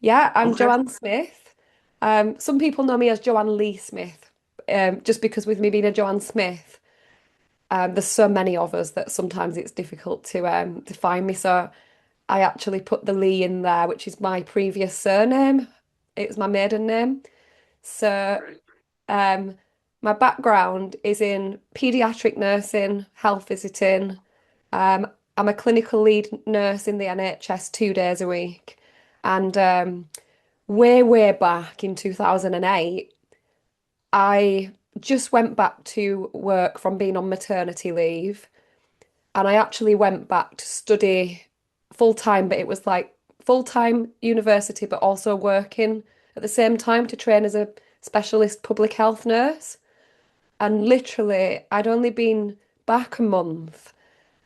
Yeah, I'm Okay. Joanne Smith. Some people know me as Joanne Lee Smith, just because with me being a Joanne Smith, there's so many of us that sometimes it's difficult to find me. So I actually put the Lee in there, which is my previous surname. It was my maiden name. So Right. um, my background is in paediatric nursing, health visiting. I'm a clinical lead nurse in the NHS 2 days a week, and way back in 2008, I just went back to work from being on maternity leave. And I actually went back to study full time, but it was like full time university, but also working at the same time to train as a specialist public health nurse. And literally, I'd only been back a month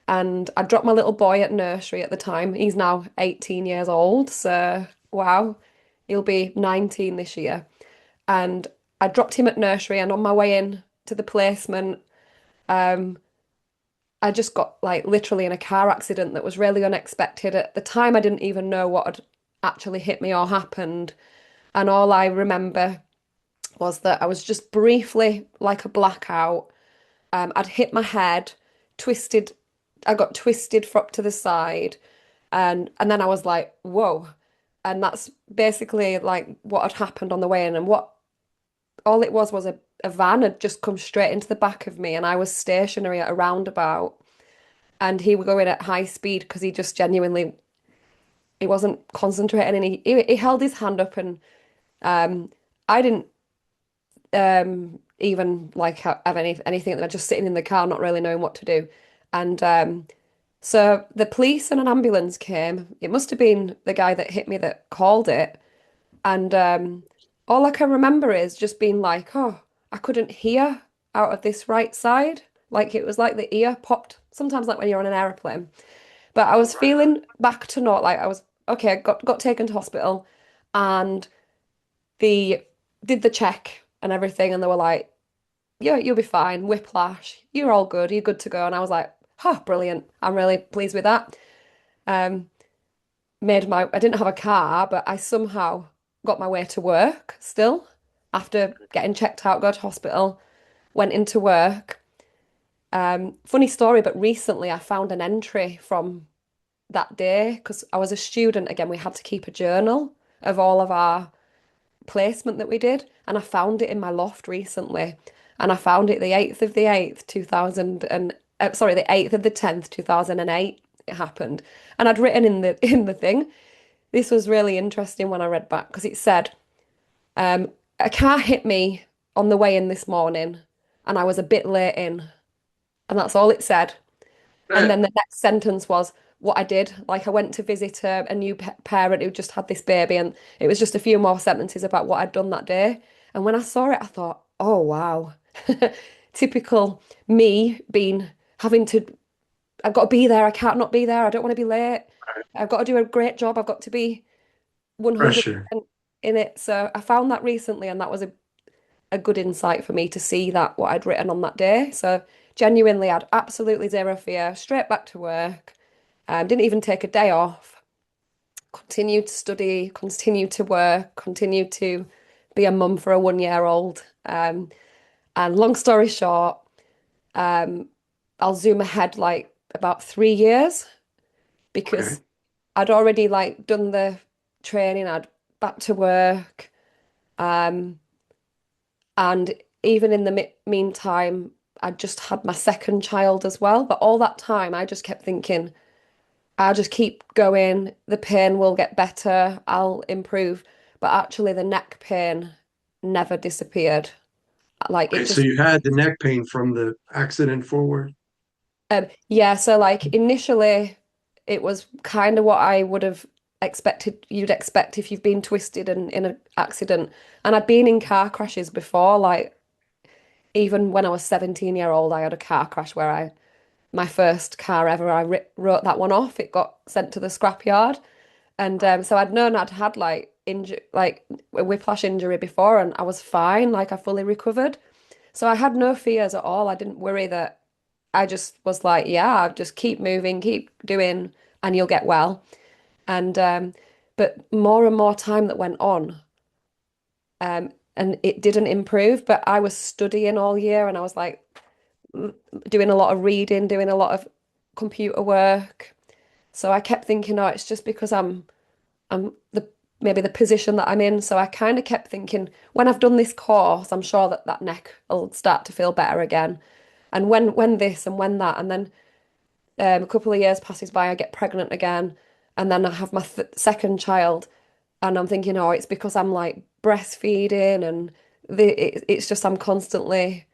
and I dropped my little boy at nursery at the time. He's now 18 years old. So, wow, he'll be 19 this year. And I dropped him at nursery, and on my way in to the placement, um, I just got like literally in a car accident that was really unexpected. At the time, I didn't even know what had actually hit me or happened. And all I remember was that I was just briefly like a blackout. I'd hit my head, twisted, I got twisted up to the side, and then I was like, whoa. And that's basically like what had happened on the way in. And what all it was a van had just come straight into the back of me, and I was stationary at a roundabout. And he was going at high speed because he just genuinely he wasn't concentrating, and he held his hand up, and I didn't even like have anything. I was just sitting in the car, not really knowing what to do. And so the police and an ambulance came. It must have been the guy that hit me that called it. And all I can remember is just being like, oh, I couldn't hear out of this right side. Like it was like the ear popped. Sometimes like when you're on an airplane. But I was Right. feeling back to not like I was okay, got taken to hospital, and the did the check and everything, and they were like, yeah, you'll be fine, whiplash, you're all good, you're good to go. And I was like, oh, brilliant. I'm really pleased with that. Um, I didn't have a car, but I somehow got my way to work still after getting checked out, go to hospital, went into work. Funny story, but recently I found an entry from that day because I was a student again. We had to keep a journal of all of our placement that we did, and I found it in my loft recently. And I found it the 8th of the 8th, 2000 and sorry, the 8th of the 10th, 2008 it happened. And I'd written in the thing. This was really interesting when I read back because it said, a car hit me on the way in this morning and I was a bit late in. And that's all it said. And then the next sentence was what I did. Like I went to visit a new parent who just had this baby, and it was just a few more sentences about what I'd done that day. And when I saw it, I thought, oh wow, typical me being having to. I've got to be there. I can't not be there. I don't want to be late. I've got to do a great job. I've got to be Pressure. 100% in it. So I found that recently, and that was a good insight for me to see that what I'd written on that day. So genuinely, I had absolutely zero fear, straight back to work. Didn't even take a day off. Continued to study, continued to work, continued to be a mum for a 1 year old. And long story short, um, I'll zoom ahead like about 3 years Okay. because I'd already like done the training, I'd back to work. Um, and even in the meantime, I just had my second child as well. But all that time, I just kept thinking, I'll just keep going. The pain will get better. I'll improve. But actually, the neck pain never disappeared. Like Okay. it So just, you had the neck pain from the accident forward. yeah. So, like, initially, it was kind of what I would have expected, you'd expect if you've been twisted and in an accident. And I'd been in car crashes before. Like, even when I was 17 year old, I had a car crash where my first car ever, I wrote that one off. It got sent to the scrapyard. And so I'd known I'd had like a whiplash injury before, and I was fine, like I fully recovered. So I had no fears at all. I didn't worry that. I just was like, yeah, just keep moving, keep doing, and you'll get well. And but more and more time that went on, and it didn't improve. But I was studying all year and I was like mm, doing a lot of reading, doing a lot of computer work. So I kept thinking, oh, it's just because I'm the maybe the position that I'm in. So I kind of kept thinking, when I've done this course, I'm sure that that neck will start to feel better again. And when this and when that, and then a couple of years passes by, I get pregnant again, and then I have my th second child, and I'm thinking, oh, it's because I'm like breastfeeding, and it's just I'm constantly,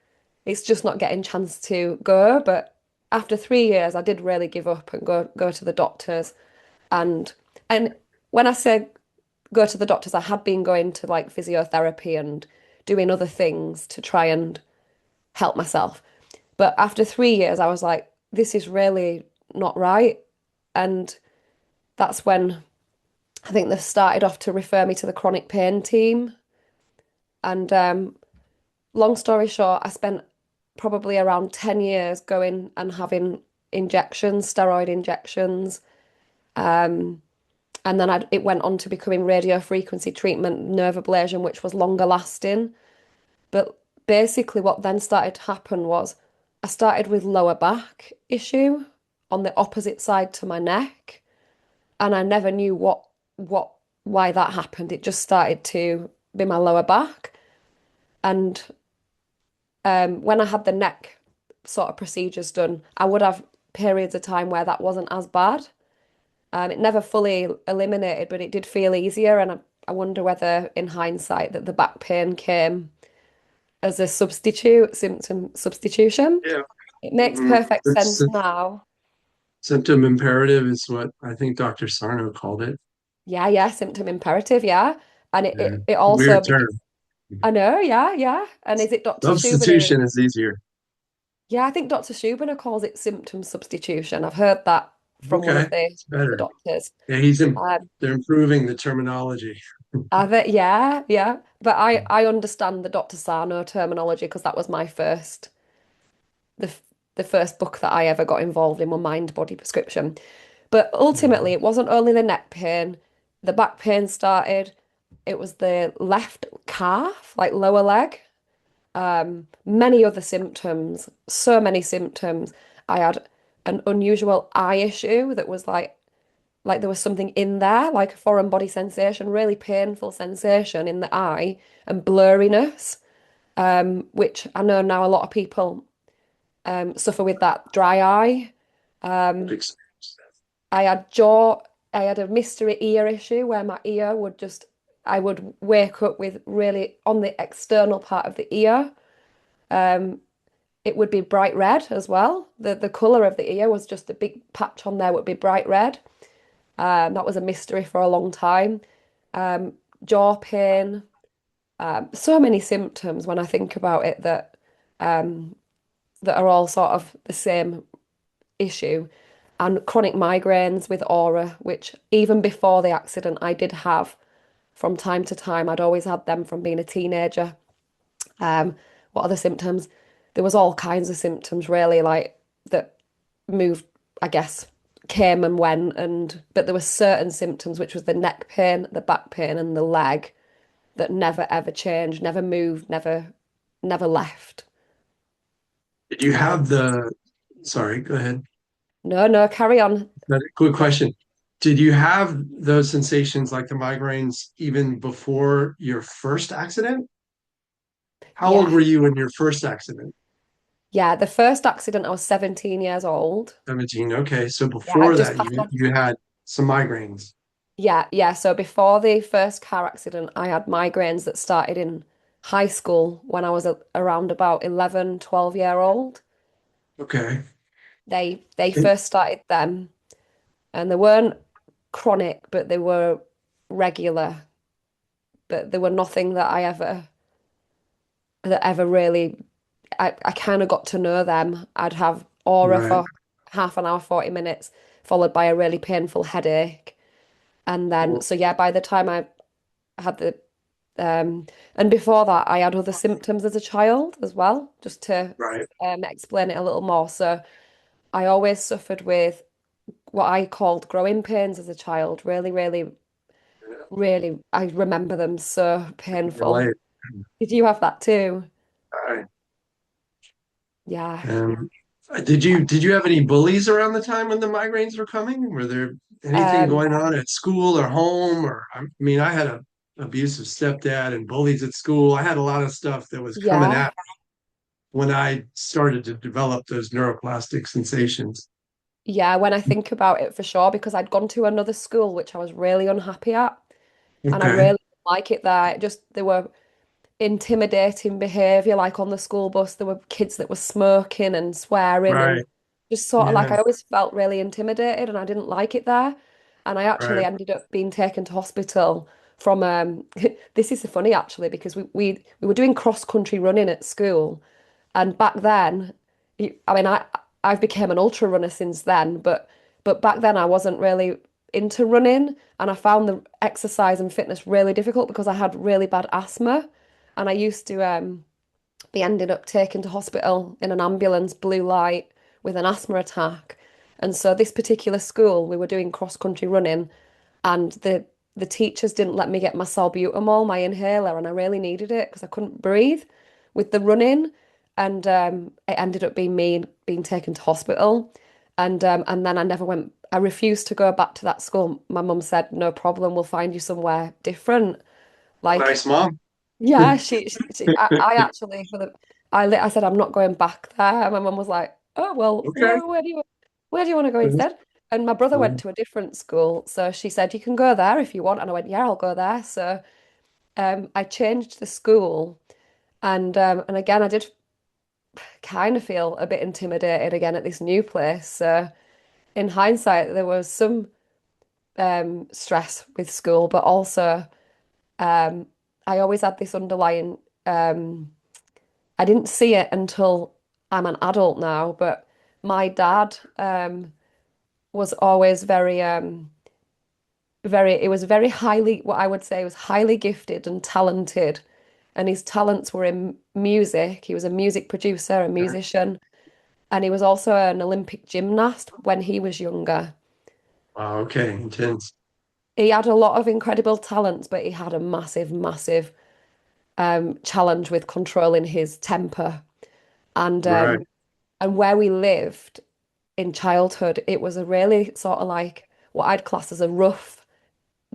it's just not getting chance to go. But after 3 years, I did really give up and go to the doctors, and and when I say go to the doctors, I had been going to like physiotherapy and doing other things to try and help myself. But after 3 years, I was like, this is really not right. And that's when I think they started off to refer me to the chronic pain team. And long story short, I spent probably around 10 years going and having injections, steroid injections. Um, and then it went on to becoming radio frequency treatment, nerve ablation, which was longer lasting. But basically, what then started to happen was I started with lower back issue on the opposite side to my neck, and I never knew what why that happened. It just started to be my lower back, and when I had the neck sort of procedures done, I would have periods of time where that wasn't as bad. It never fully eliminated, but it did feel easier, and I wonder whether, in hindsight, that the back pain came as a symptom substitution. Yeah. It makes Mhm. perfect That's sense now. symptom imperative is what I think Dr. Sarno called it. Yeah, yeah, symptom imperative, yeah. And Yeah. it also Weird be term. I know, yeah, yeah. And is it Dr. Schubiner? Substitution is easier. Yeah, I think Dr. Schubiner calls it symptom substitution. I've heard that from one Okay, of it's the better. doctors. Yeah, Um, they're improving the terminology. yeah, yeah. But I understand the Dr. Sarno terminology because that was my first the f- the first book that I ever got involved in, my mind body prescription. But ultimately, Mhm. it wasn't only the neck pain, the back pain started. It was the left calf, like lower leg. Many other symptoms, so many symptoms. I had an unusual eye issue that was like there was something in there, like a foreign body sensation, really painful sensation in the eye and blurriness, which I know now a lot of people suffer with that dry eye. I've Um, experienced I had jaw, I had a mystery ear issue where my ear would just, I would wake up with really on the external part of the ear. Um, it would be bright red as well. The colour of the ear was just a big patch on there would be bright red. That was a mystery for a long time. Um, Jaw pain, so many symptoms when I think about it um, that are all sort of the same issue. And chronic migraines with aura, which even before the accident I did have from time to time. I'd always had them from being a teenager. Um, what other symptoms? There was all kinds of symptoms really, like that moved, I guess, came and went, and but there were certain symptoms, which was the neck pain, the back pain, and the leg that never ever changed, never moved, never left. Did you Um, have the, sorry, go ahead. no, no, carry on. Quick question. Did you have those sensations like the migraines even before your first accident? How old Yeah, were you in your first accident? yeah. The first accident, I was 17 years old. 17. Okay. So Yeah, I before just that, passed. you had some migraines. Yeah, yeah. So before the first car accident, I had migraines that started in high school when I was around about 11, 12 year old. Okay. They And first started them and they weren't chronic, but they were regular. But they were nothing that ever really I kind of got to know them. I'd have aura right. for half an hour, 40 minutes, followed by a really painful headache. And then Well, so yeah, by the time I had the and before that, I had other symptoms as a child as well, just to right. explain it a little more. So I always suffered with what I called growing pains as a child, really, really. really, I remember them so painful. Relate. Did you have that too? Right. Yeah. And did you have any bullies around the time when the migraines were coming? Were there anything Um, going on at school or home? Or I mean, I had a abusive stepdad and bullies at school. I had a lot of stuff that was coming yeah. at me when I started to develop those neuroplastic sensations. Yeah, when I think about it for sure, because I'd gone to another school which I was really unhappy at, and I Okay. really didn't like it there. It just there were intimidating behavior, like on the school bus, there were kids that were smoking and swearing and Right. just sort of like Yeah. I always felt really intimidated and I didn't like it there. And I actually Right. ended up being taken to hospital from this is funny actually because we were doing cross country running at school and back then I mean I've become an ultra runner since then but back then I wasn't really into running and I found the exercise and fitness really difficult because I had really bad asthma and I used to be ended up taken to hospital in an ambulance, blue light, with an asthma attack. And so this particular school, we were doing cross country running, and the teachers didn't let me get my salbutamol, my inhaler, and I really needed it because I couldn't breathe with the running. And it ended up being me being taken to hospital. And then I never went. I refused to go back to that school. My mum said, "No problem, we'll find you somewhere different." Like Nice mom. yeah, I actually I said I'm not going back there. And my mum was like, "Oh well, Okay. where do you want to go instead?" And my brother went to a different school, so she said, "You can go there if you want." And I went, "Yeah, I'll go there." So I changed the school, and again I did kind of feel a bit intimidated again at this new place. So in hindsight, there was some stress with school, but also um, I always had this underlying. I didn't see it until I'm an adult now, but my dad was always it was very highly, what I would say was highly gifted and talented. And his talents were in music. He was a music producer, a musician, and he was also an Olympic gymnast when he was younger. Wow, okay, intense. He had a lot of incredible talents, but he had a massive, massive challenge with controlling his temper. And Right, and where we lived in childhood, it was a really sort of like what I'd class as a rough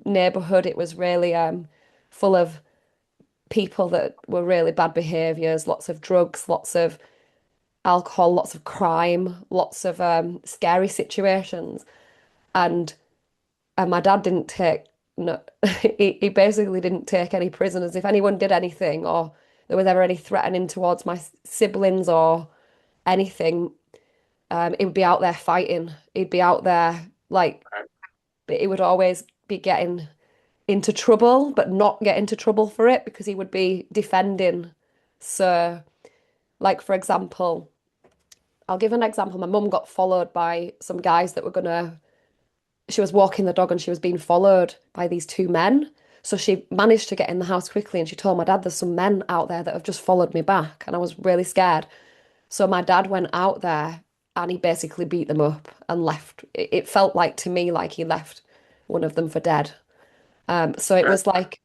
neighborhood. It was really full of people that were really bad behaviors, lots of drugs, lots of alcohol, lots of crime, lots of scary situations. And my dad didn't take no, he basically didn't take any prisoners. If anyone did anything or there was ever any threatening towards my siblings or anything, he would be out there fighting. He'd be out there like but he would always be getting into trouble, but not get into trouble for it because he would be defending. So, like for example, I'll give an example. My mum got followed by some guys that were gonna, she was walking the dog and she was being followed by these two men. So she managed to get in the house quickly and she told my dad, there's some men out there that have just followed me back. And I was really scared. So my dad went out there and he basically beat them up and left. It felt like to me like he left one of them for dead. So it right. was like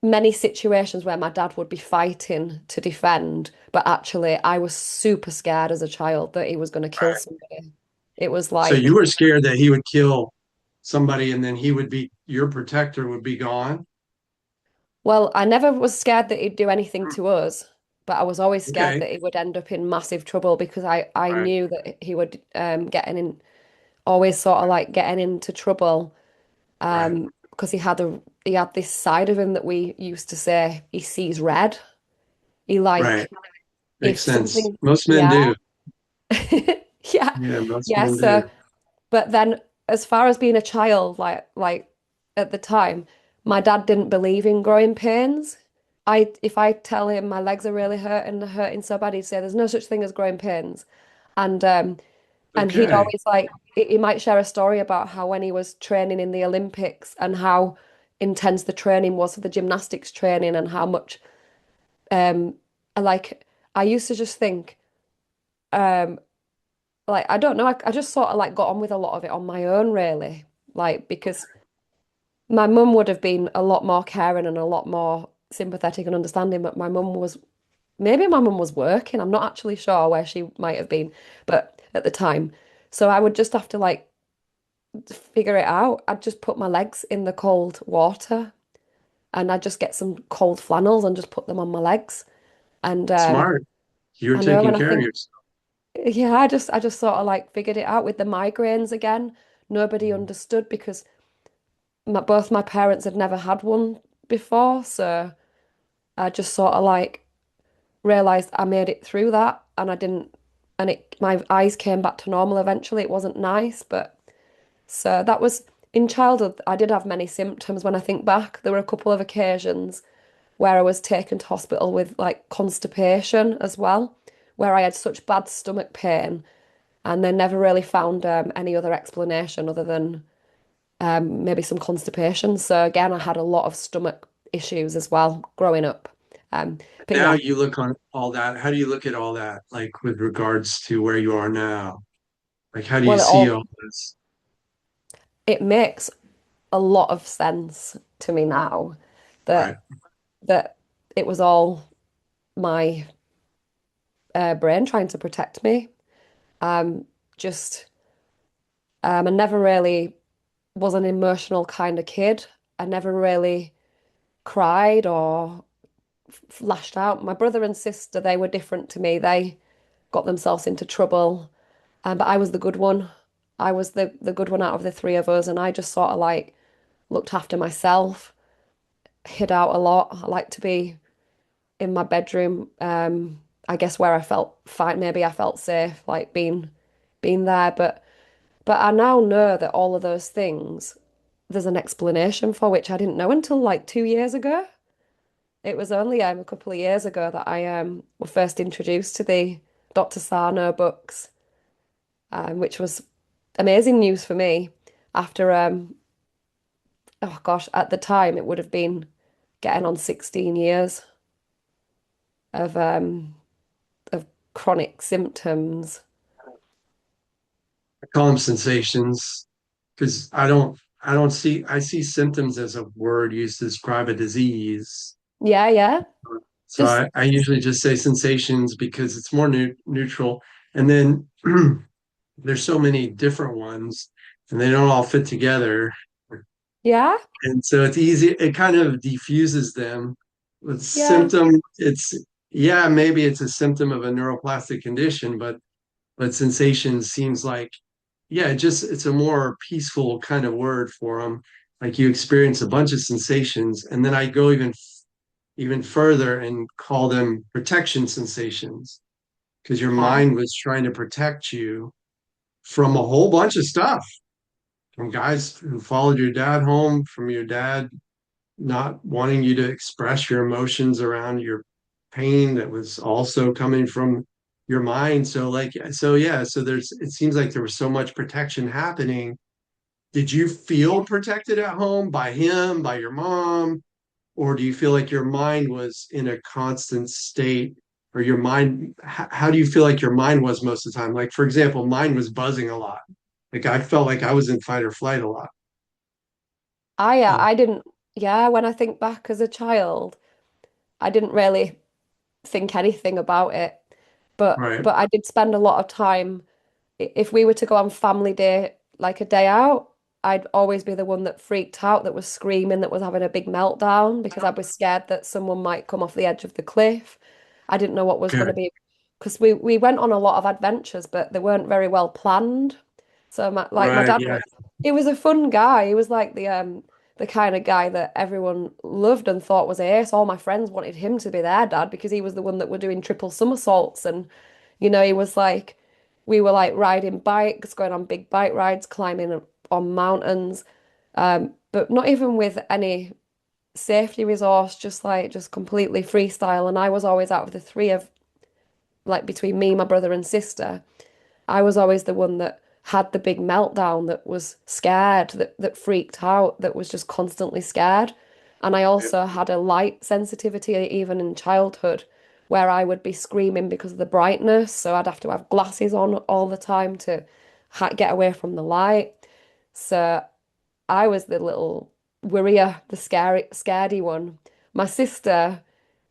many situations where my dad would be fighting to defend, but actually I was super scared as a child that he was going to kill Right. somebody. It was So you like, were scared that he would kill somebody and then he would be your protector would be gone. well, I never was scared that he'd do anything to us, but I was always scared Okay. that he would end up in massive trouble because I Right. knew that he would getting in always sort of like getting into trouble Right. because he had this side of him that we used to say he sees red. He Right. like Makes if sense. something Most men yeah do. yeah Yeah, most yeah men so do. but then as far as being a child like at the time my dad didn't believe in growing pains. I if I tell him my legs are really hurting so bad he'd say there's no such thing as growing pains and he'd Okay. always like he might share a story about how when he was training in the Olympics and how intense the training was for the gymnastics training and how much um like I used to just think um like I don't know I just sort of like got on with a lot of it on my own really like because my mum would have been a lot more caring and a lot more sympathetic and understanding, but maybe my mum was working. I'm not actually sure where she might have been, but at the time. So I would just have to like figure it out. I'd just put my legs in the cold water and I'd just get some cold flannels and just put them on my legs. And Smart. You're I know taking when I care of think, yourself. yeah, I just sort of like figured it out with the migraines again. Nobody understood because both my parents had never had one before, so I just sort of like realized I made it through that and I didn't and it my eyes came back to normal eventually. It wasn't nice, but so that was in childhood. I did have many symptoms when I think back. There were a couple of occasions where I was taken to hospital with like constipation as well, where I had such bad stomach pain and they never really found any other explanation other than maybe some constipation. So again, I had a lot of stomach issues as well growing up. But Now yeah, you look on all that. How do you look at all that, like with regards to where you are now? Like, how do you well, see all this? it makes a lot of sense to me now Right. that that it was all my brain trying to protect me. Um, just I never really was an emotional kind of kid. I never really cried or lashed out. My brother and sister, they were different to me. They got themselves into trouble, but I was the good one. I was the good one out of the three of us, and I just sort of like looked after myself, hid out a lot. I like to be in my bedroom. I guess where I felt fine, maybe I felt safe, like being there. But I now know that all of those things, there's an explanation for which I didn't know until like 2 years ago. It was only a couple of years ago that I was first introduced to the Dr. Sarno books, which was amazing news for me. After oh gosh, at the time it would have been getting on 16 years of of chronic symptoms. I call them sensations because I see symptoms as a word used to describe a disease. Yeah, yeah. So Just I usually just say sensations because it's more neutral. And then there's so many different ones and they don't all fit together. yeah, And so it's easy, it kind of diffuses them. With yeah, symptom, it's yeah, maybe it's a symptom of a neuroplastic condition, but sensation seems like yeah, it's a more peaceful kind of word for them. Like you experience a bunch of sensations, and then I go even further and call them protection sensations because your yeah. mind was trying to protect you from a whole bunch of stuff, from guys who followed your dad home, from your dad not wanting you to express your emotions around your pain that was also coming from your mind. So yeah, so there's it seems like there was so much protection happening. Did you feel protected at home by him, by your mom, or do you feel like your mind was in a constant state? Or your mind, how do you feel like your mind was most of the time? Like, for example, mine was buzzing a lot. Like, I felt like I was in fight or flight a lot. I didn't. Yeah, when I think back as a child, I didn't really think anything about it. But Right, but I did spend a lot of time. If we were to go on family day, like a day out, I'd always be the one that freaked out, that was screaming, that was having a big meltdown because I was scared that someone might come off the edge of the cliff. I didn't know what was going okay, to be because we went on a lot of adventures, but they weren't very well planned. So my right, dad yeah, was he was a fun guy. He was like the kind of guy that everyone loved and thought was ace. All my friends wanted him to be their dad because he was the one that were doing triple somersaults and he was like we were like riding bikes, going on big bike rides, climbing on mountains, but not even with any safety resource, just completely freestyle. And I was always out of the three of like between me, my brother and sister. I was always the one that had the big meltdown, that was scared, that freaked out, that was just constantly scared. And I also had a light sensitivity even in childhood where I would be screaming because of the brightness. So I'd have to have glasses on all the time to get away from the light. So I was the little. worrier, the scaredy one. My sister,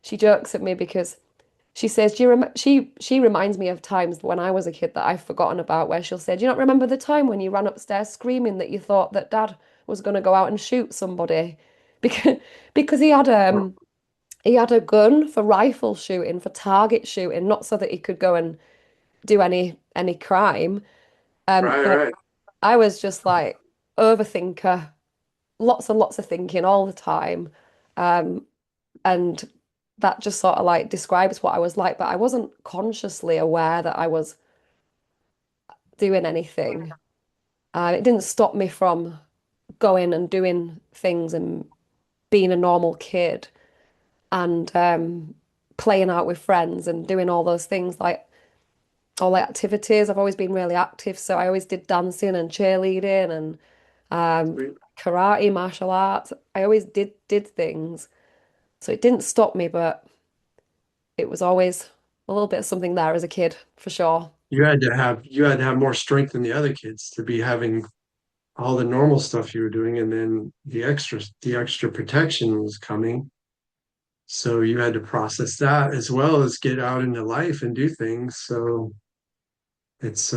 she jokes at me because she says, "Do you rem she reminds me of times when I was a kid that I've forgotten about, where she'll say, 'Do you not remember the time when you ran upstairs screaming that you thought that Dad was going to go out and shoot somebody?'" Because because he had a gun for rifle shooting, for target shooting, not so that he could go and do any crime. Right, But right. I was just like overthinker, lots and lots of thinking all the time. Um, and that just sort of like describes what I was like, but I wasn't consciously aware that I was doing anything. It didn't stop me from going and doing things and being a normal kid and playing out with friends and doing all those things like all the activities. I've always been really active, so I always did dancing and cheerleading and karate, martial arts. I always did things. So it didn't stop me, but it was always a little bit of something there as a kid, for sure. You had to have more strength than the other kids to be having all the normal stuff you were doing, and then the extra protection was coming. So you had to process that as well as get out into life and do things. So it's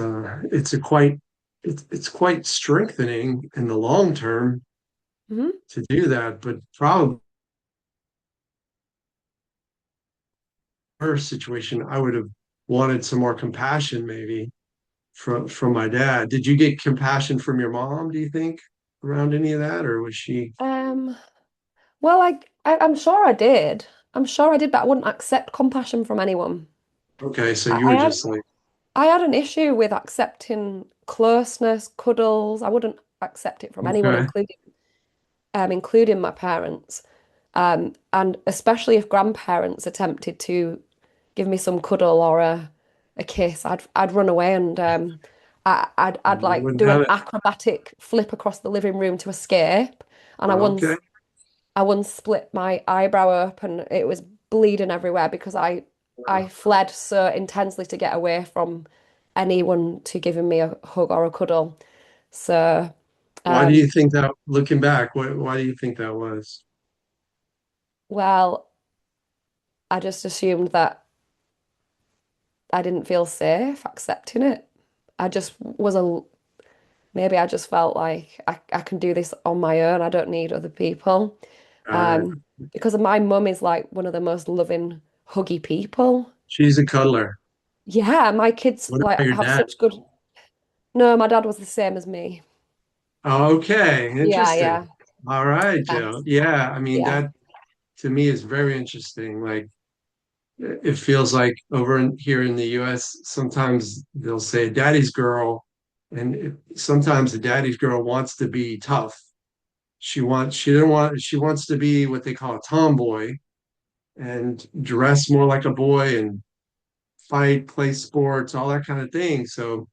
quite strengthening in the long term Hmm. to do that. But probably her situation, I would have wanted some more compassion maybe from my dad. Did you get compassion from your mom, do you think, around any of that, or was she Um, well, I'm sure I did. I'm sure I did, but I wouldn't accept compassion from anyone. okay? So I, you I were had just like, I had an issue with accepting closeness, cuddles. I wouldn't accept it from anyone, okay, including my parents. And especially if grandparents attempted to give me some cuddle or a kiss, I'd run away and I'd you like wouldn't do have an it. acrobatic flip across the living room to escape. And Okay, I once split my eyebrow open. It was bleeding everywhere because I fled so intensely to get away from anyone to giving me a hug or a cuddle. So, why do um, you think that? Looking back, why do you think that was? well, I just assumed that I didn't feel safe accepting it. I just was a maybe I just felt like I can do this on my own. I don't need other people. Got it. Because my mum is like one of the most loving, huggy people. She's a cuddler. Yeah, my kids What like about your have dad? such good. No, my dad was the same as me. Okay, Yeah, interesting. yeah, All right, yeah, Joe. Yeah, I mean yeah, that to me is very interesting. Like it feels like here in the US, sometimes they'll say daddy's girl, and sometimes the daddy's girl wants to be tough. She wants to be what they call a tomboy and dress more like a boy and fight, play sports, all that kind of thing. So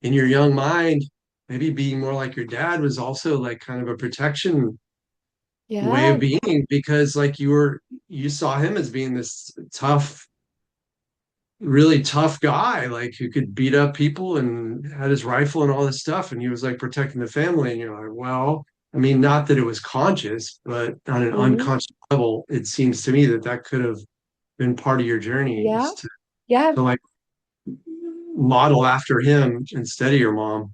in your young mind, maybe being more like your dad was also like kind of a protection way of yeah, being because like you saw him as being this tough, really tough guy, like who could beat up people and had his rifle and all this stuff, and he was like protecting the family. And you're like, well, I mean, not that it was conscious, but on an hmm, unconscious level, it seems to me that that could have been part of your journey yeah, is to, yeah. to like model after him instead of your mom.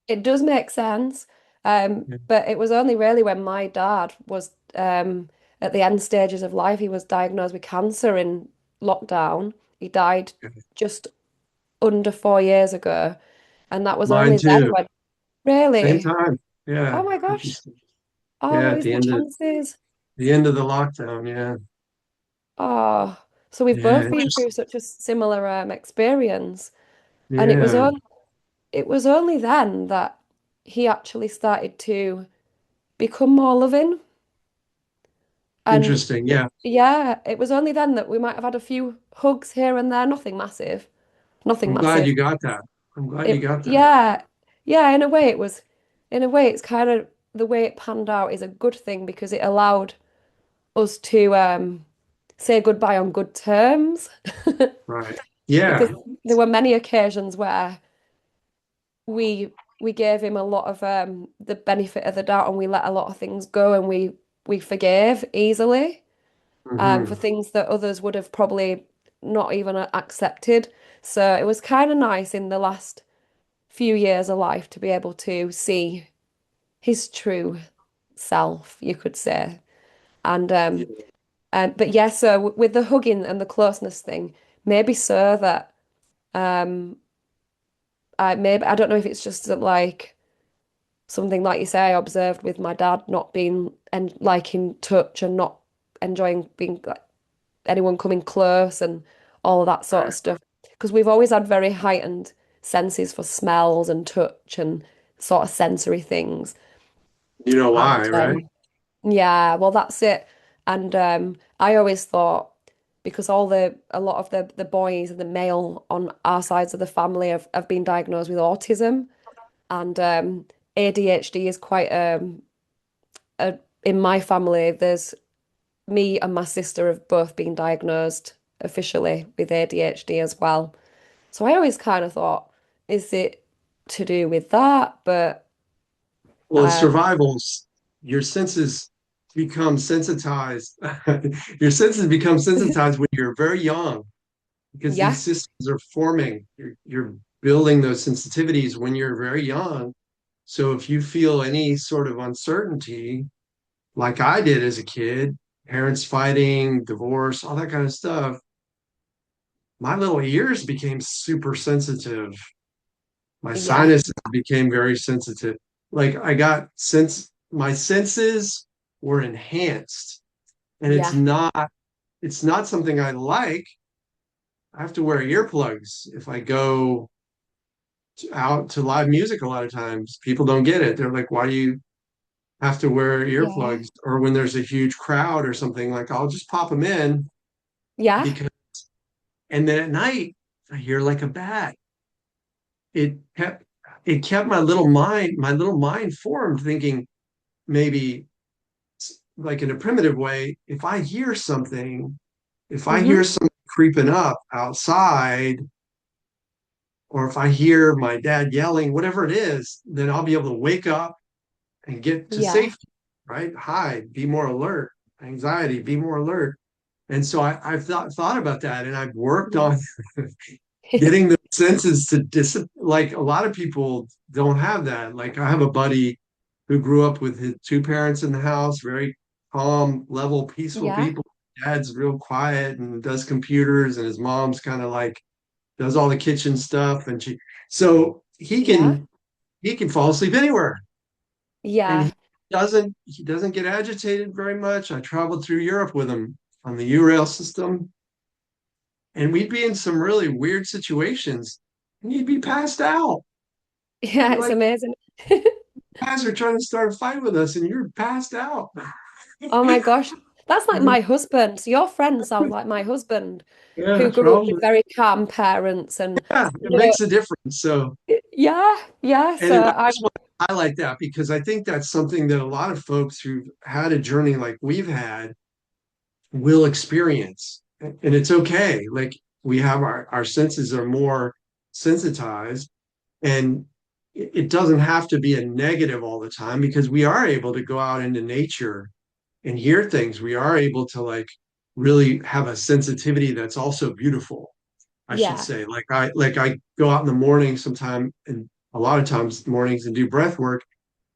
It does make sense. Yeah. But it was only really when my dad was at the end stages of life, he was diagnosed with cancer in lockdown. He died just under 4 years ago. And that was Mine only then too. when, Same really, time. oh Yeah. my gosh, Interesting. oh, Yeah, what at is the the end of chances? the lockdown. Yeah. Oh, so we've Yeah. both been through Interesting. such a similar experience. And Yeah. it was only then that he actually started to become more loving. And Interesting. Yeah. yeah, it was only then that we might have had a few hugs here and there, nothing massive, nothing I'm glad massive. you got that. I'm glad you It, got that. yeah, yeah, in a way, it's kind of the way it panned out is a good thing because it allowed us to say goodbye on good terms. Right. Because Yeah. there were many occasions where we we gave him a lot of the benefit of the doubt, and we let a lot of things go, and we forgave easily for Hmm. things that others would have probably not even accepted. So it was kind of nice in the last few years of life to be able to see his true self, you could say. And but yeah, so with the hugging and the closeness thing, maybe so that um I don't know if it's just that like something like you say I observed with my dad not being and like in touch and not enjoying being like anyone coming close and all of that sort of stuff. Because we've always had very heightened senses for smells and touch and sort of sensory things. You know And why, right? yeah, well, that's it. And I always thought because a lot of the boys and the male on our sides of the family have been diagnosed with autism, and ADHD is quite a in my family. There's me and my sister have both been diagnosed officially with ADHD as well. So I always kind of thought, is it to do with that? But Well, it's um, survivals. Your senses become sensitized. Your senses become sensitized when you're very young because these yeah, systems are forming. You're building those sensitivities when you're very young. So if you feel any sort of uncertainty, like I did as a kid, parents fighting, divorce, all that kind of stuff, my little ears became super sensitive. My yeah, sinuses became very sensitive. Like I got sense, my senses were enhanced, and yeah, it's not something I like. I have to wear earplugs if I go out to live music. A lot of times people don't get it. They're like, why do you have to wear yeah, earplugs? Or when there's a huge crowd or something, like I'll just pop them in yeah, because, and then at night I hear like a bat. It kept it kept my little mind formed thinking maybe like in a primitive way, if I hear hmm something creeping up outside, or if I hear my dad yelling, whatever it is, then I'll be able to wake up and get to yeah, safety, right? Hide, be more alert, anxiety, be more alert. And so I've thought about that, and I've worked yeah, on getting the senses to like a lot of people don't have that. Like I have a buddy who grew up with his two parents in the house, very calm, level, peaceful yeah, people. Dad's real quiet and does computers, and his mom's kind of like does all the kitchen stuff. And so yeah, he can fall asleep anywhere, and yeah, he doesn't get agitated very much. I traveled through Europe with him on the U-Rail system, and we'd be in some really weird situations, and he'd be passed out. yeah. You're It's like, amazing. guys are trying to start a fight with us, and you're passed out. Oh my gosh. That's like my husband. So your friend sounds like my husband Yeah, who grew up with probably. very calm parents and Yeah, it you know makes a difference. So, yeah, yeah. and So I I just want to highlight that because I think that's something that a lot of folks who've had a journey like we've had will experience. And it's okay. Like we have our senses are more sensitized, and it doesn't have to be a negative all the time because we are able to go out into nature and hear things. We are able to like really have a sensitivity that's also beautiful, I should yeah. say. Like I go out in the morning sometime and a lot of times mornings and do breath work,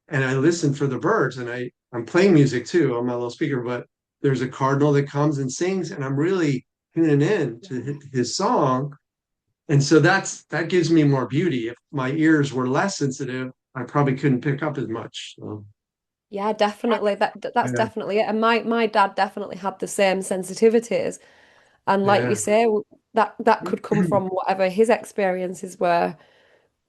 and I listen for the birds, and I'm playing music too on my little speaker, but there's a cardinal that comes and sings, and I'm really tuning in to his song. And so that gives me more beauty. If my ears were less sensitive, I probably couldn't pick up as much. So, Yeah, definitely. That's yeah. definitely it. And my dad definitely had the same sensitivities. And like you Yeah. say, that could come from whatever his experiences were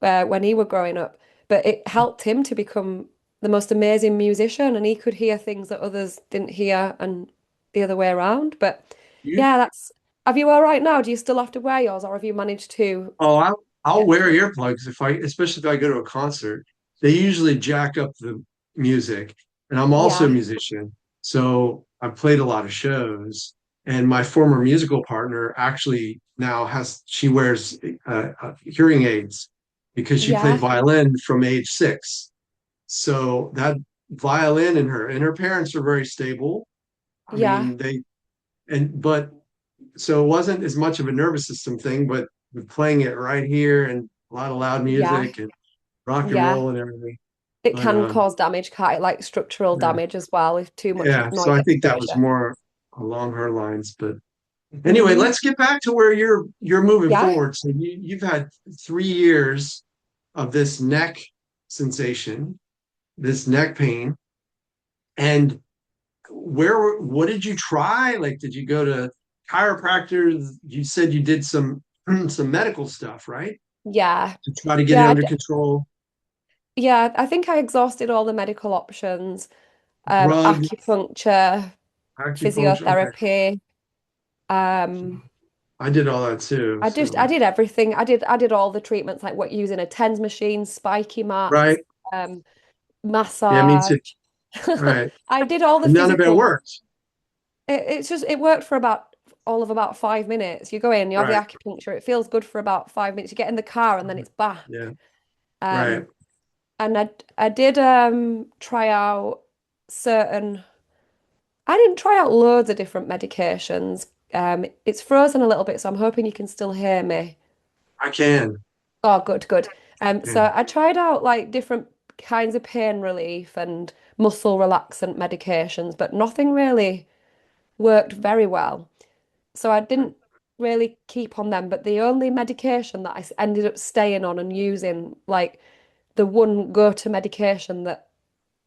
when he were growing up. But it helped him to become the most amazing musician, and he could hear things that others didn't hear, and the other way around. But You yeah, that's. Have you all right now? Do you still have to wear yours, or have you managed to Oh, I'll get wear through? earplugs especially if I go to a concert. They usually jack up the music, and I'm also a Yeah, musician, so I've played a lot of shows. And my former musical partner actually now she wears hearing aids, because she played Yeah. violin from age 6. So that violin in her, and her parents are very stable. I Yeah. mean, but so it wasn't as much of a nervous system thing, but playing it right here and a lot of loud Yeah. music and rock and Yeah. roll and everything. It But can cause damage, can't it? Like structural yeah, damage as well with too much yeah. So noise I think that was exposure. more along her lines. But anyway, Mm. let's get back to where you're moving Yeah. forward. So you've had 3 years of this neck sensation, this neck pain, and what did you try? Like, did you go to chiropractors? You said you did some some medical stuff, right? Yeah. To try to get it Yeah. under control. Yeah. I think I exhausted all the medical options. Drugs, Acupuncture, acupuncture. Okay. physiotherapy. Um, I did all that too. I So, did everything. I did all the treatments like what using a TENS machine, spiky mats, right. um, Yeah, me massage. too. Right. I did all the And none of it physical. worked. It's just it worked for about all of about 5 minutes. You go in, you have the Right. acupuncture. It feels good for about 5 minutes. You get in the car and then it's Yeah. back. Right. Um, and I did try out certain. I didn't try out loads of different medications. It's frozen a little bit, so I'm hoping you can still hear me. I can. Oh, good, good. Yeah. So I tried out like different kinds of pain relief and muscle relaxant medications, but nothing really worked very well. So I didn't really keep on them. But the only medication that ended up staying on and using, like the one go-to medication that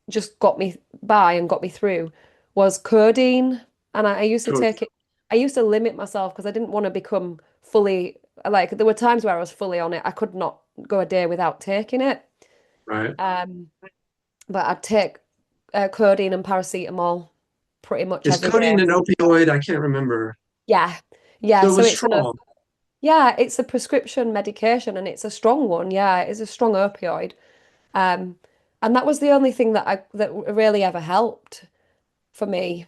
just got me by and got me through, was codeine. And I used to Coach. take it, I used to limit myself because I didn't want to become fully, like, there were times where I was fully on it. I could not go a day without taking it. Right. Um, but I'd take codeine and paracetamol pretty much Is every day. codeine an opioid? I can't remember. Yeah. Yeah. So it So was it's an strong. yeah, it's a prescription medication and it's a strong one. Yeah, it's a strong opioid. Um, and that was the only thing that really ever helped for me.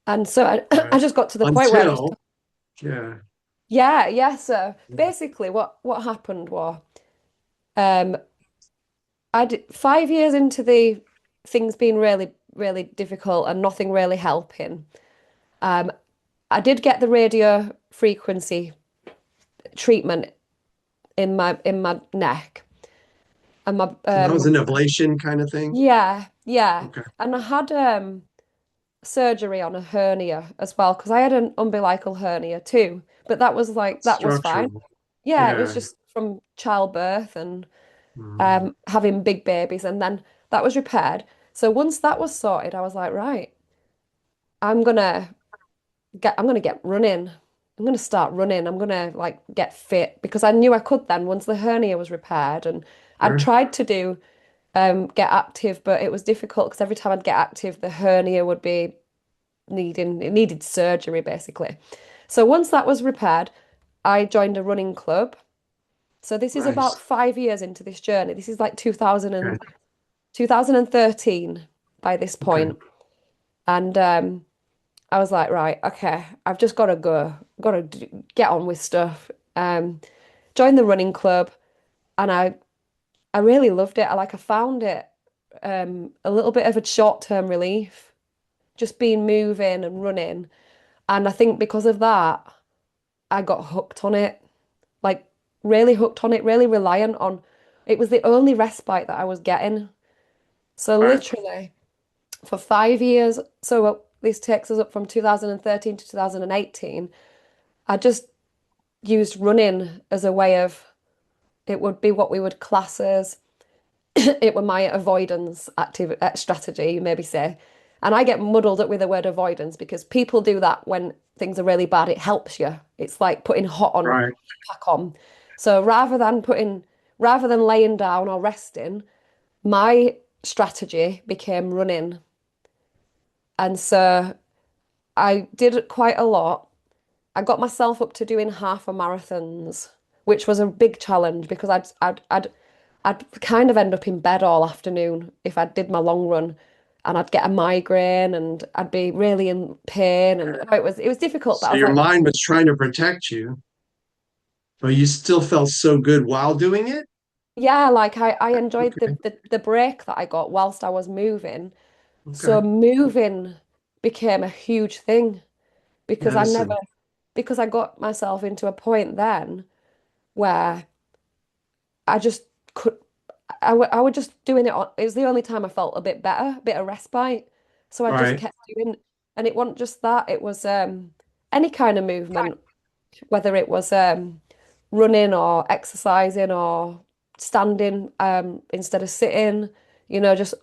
And so I Right. just got to the point where I just Until, yeah. yeah, yeah. So basically what happened was um I did 5 years into the things being really, really difficult and nothing really helping. Um, I did get the radio frequency treatment in my neck and my So that was an ablation kind of thing. yeah, yeah. Okay. And I had surgery on a hernia as well because I had an umbilical hernia too. But that was like that was fine. Structural. Yeah, it was Yeah. just from childbirth and Mm. having big babies, and then that was repaired. So once that was sorted, I was like, right, I'm gonna I'm gonna get running. I'm gonna start running. I'm gonna like get fit because I knew I could then once the hernia was repaired, and I'd Sure. tried to do get active, but it was difficult because every time I'd get active, the hernia would be needing it needed surgery basically. So once that was repaired, I joined a running club. So this is about Nice. 5 years into this journey. This is like Okay. 2013 by this Okay. point. And I was like, right, okay, I've just got to go, got to get on with stuff. Joined the running club, and I really loved it. I found it a little bit of a short-term relief, just being moving and running. And I think because of that, I got hooked on it, like really hooked on it, really reliant on. It was the only respite that I was getting. So All right. literally for 5 years, so this takes us up from 2013 to 2018. I just used running as a way of, it would be what we would class as, it were my avoidance active strategy, you maybe say. And I get muddled up with the word avoidance because people do that when things are really bad. It helps you. It's like putting hot on, Right. pack on. So rather than laying down or resting, my strategy became running. And so I did quite a lot. I got myself up to doing half a marathons, which was a big challenge because I'd kind of end up in bed all afternoon if I did my long run, and I'd get a migraine and I'd be really in pain, and it was difficult. But I So was your like, mind was trying to protect you, but you still felt so good while doing it. yeah, like I enjoyed Okay. the break that I got whilst I was moving. So Okay. moving became a huge thing because Medicine. because I got myself into a point then where I just could I was just doing it on, it was the only time I felt a bit better, a bit of respite. So I just Right. kept doing, and it wasn't just that, it was any kind of movement, whether it was running or exercising or standing instead of sitting, just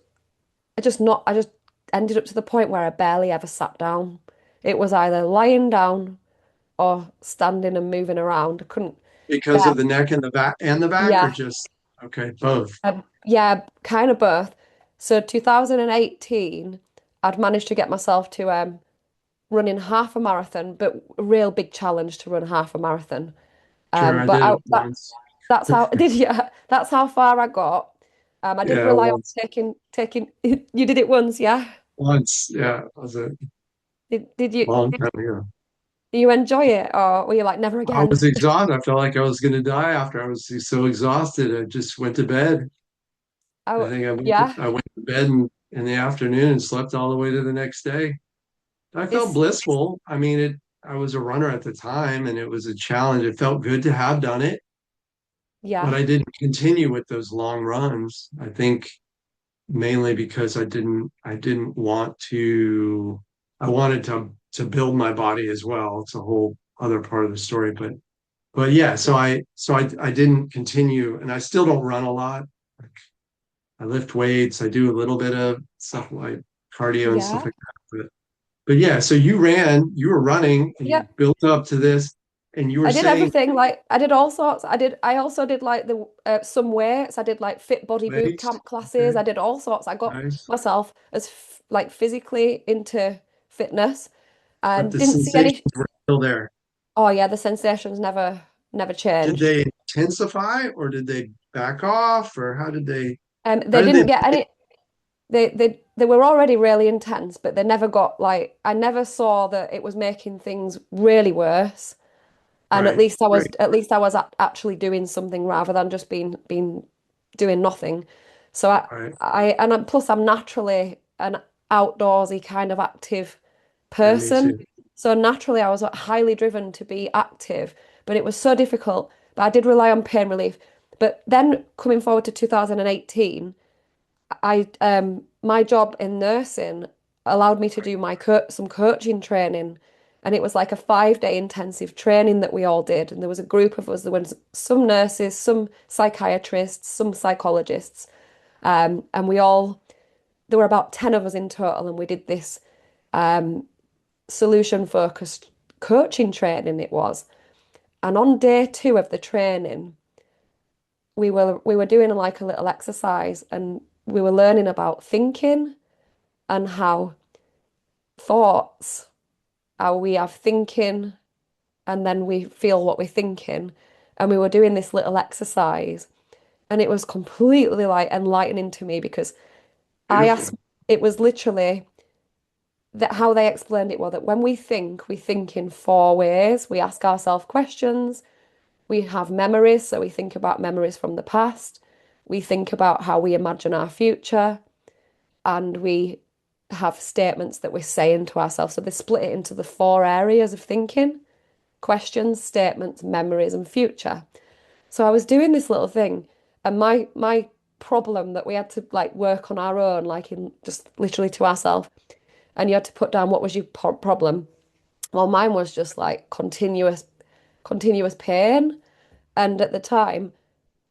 I just ended up to the point where I barely ever sat down. It was either lying down or standing and moving around. I couldn't Because bear. of the neck and the back, or Yeah, just okay, both. yeah, kind of both. So 2018, I'd managed to get myself to running half a marathon, but a real big challenge to run half a marathon. Sure, I But did it once. that's how did you? That's how far I got. I did Yeah, rely on once. taking. You did it once, yeah? Once. Yeah, it was a Did you? long time ago. Do you enjoy it, or were you like never I again? was exhausted. I felt like I was going to die after I was so exhausted. I just went to bed. I Oh, think yeah. I went to bed in the afternoon and slept all the way to the next day. I felt It's blissful. I mean, I was a runner at the time and it was a challenge. It felt good to have done it, but yeah, I didn't continue with those long runs. I think mainly because I didn't want to I wanted to build my body as well. It's a whole other part of the story, but yeah, I didn't continue and I still don't run a lot. Like, I lift weights, I do a little bit of stuff like cardio and stuff yeah. like that. But yeah, so you were running and Yeah, you built up to this and you were I did saying everything. Like I did all sorts. I also did like the some weights. I did like fit body boot weights. camp classes. Okay, I did all sorts. I got nice. myself as f like physically into fitness But and the didn't see sensations any. were still there. Oh yeah, the sensations never Did changed. they intensify or did they back off or They how did they didn't get any. They were already really intense, but they never got like I never saw that it was making things really worse. And right, at least I was actually doing something rather than just being doing nothing. So right. plus I'm naturally an outdoorsy kind of active Yeah, me person. too. So naturally I was highly driven to be active, but it was so difficult. But I did rely on pain relief. But then coming forward to 2018, I my job in nursing allowed me to do some coaching training, and it was like a 5 day intensive training that we all did. And there was a group of us. There was some nurses, some psychiatrists, some psychologists, and we all there were about 10 of us in total, and we did this solution focused coaching training. It was, and on day two of the training, we were doing like a little exercise, and we were learning about thinking and how thoughts, how we have thinking and then we feel what we're thinking. And we were doing this little exercise and it was completely like enlightening to me because I asked, Beautiful. it was literally that how they explained it was that when we think in four ways. We ask ourselves questions, we have memories, so we think about memories from the past, we think about how we imagine our future, and we have statements that we're saying to ourselves. So they split it into the four areas of thinking: questions, statements, memories, and future. So I was doing this little thing, and my problem that we had to like work on our own, like in just literally to ourselves, and you had to put down what was your problem. Well, mine was just like continuous pain. And at the time,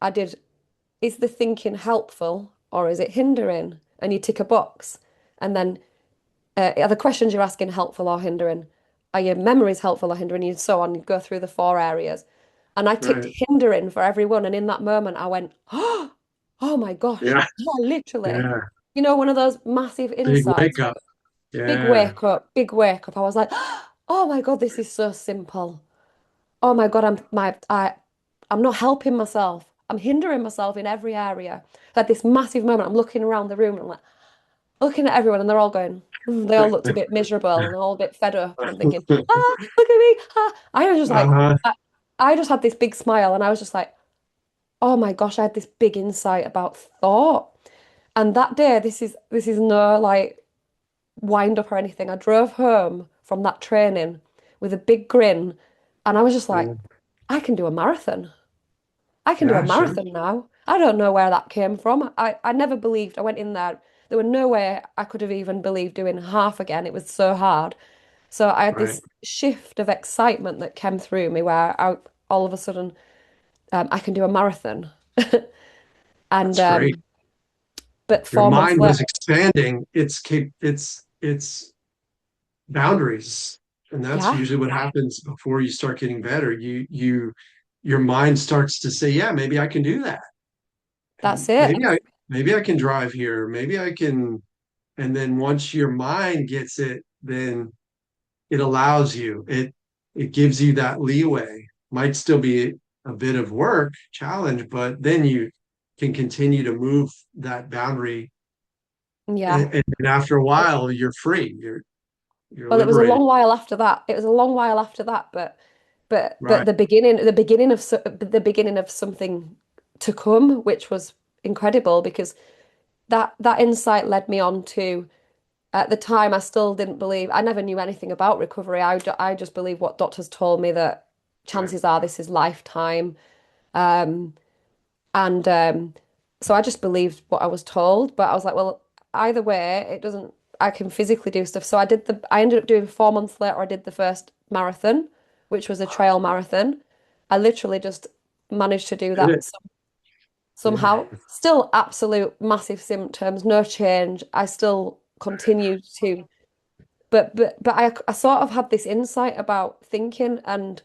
I did, is the thinking helpful or is it hindering? And you tick a box. And then are the questions you're asking helpful or hindering? Are your memories helpful or hindering? And so on. You go through the four areas. And I ticked Right. hindering for everyone. And in that moment, I went, oh my gosh. Yeah. Yeah, literally. Yeah. One of those massive Big insights, wake up. big Yeah. wake up, big wake up. I was like, oh my God, this is so simple. Oh my God, I'm not helping myself. I'm hindering myself in every area. At this massive moment, I'm looking around the room and I'm like, looking at everyone and they're all going, they all looked a bit miserable and all a bit fed up. And I'm thinking, look at me. Ah. I was just like, Uh-huh. I just had this big smile and I was just like, oh my gosh, I had this big insight about thought. And that day, this is no like wind up or anything. I drove home from that training with a big grin, and I was just like, Yeah, I can do a marathon. I can do a yeah, sure. marathon now. I don't know where that came from. I never believed I went in there. There were no way I could have even believed doing half again. It was so hard. So I had Right. this shift of excitement that came through me where all of a sudden I can do a marathon. And That's great. but Your 4 months mind was later, expanding its boundaries. And that's yeah, usually what happens before you start getting better. Your mind starts to say, yeah, maybe I can do that. that's And it. maybe I can drive here. Maybe I can. And then once your mind gets it, then it allows you, it gives you that leeway. Might still be a bit of work, challenge, but then you can continue to move that boundary. Yeah. And after a while, you're free. You're Well, it was a liberated. long while after that. It was a long while after that, but Right. the beginning of something to come, which was incredible because that insight led me on to at the time I still didn't believe I never knew anything about recovery. I just believe what doctors told me that Right. chances are this is lifetime. Um, and so I just believed what I was told, but I was like, well, either way, it doesn't, I can physically do stuff. So I ended up doing 4 months later, I did the first marathon, which was a trail marathon. I literally just managed to do Did that it. Yeah. somehow. Still absolute massive symptoms, no change. I still continued to, but I sort of had this insight about thinking and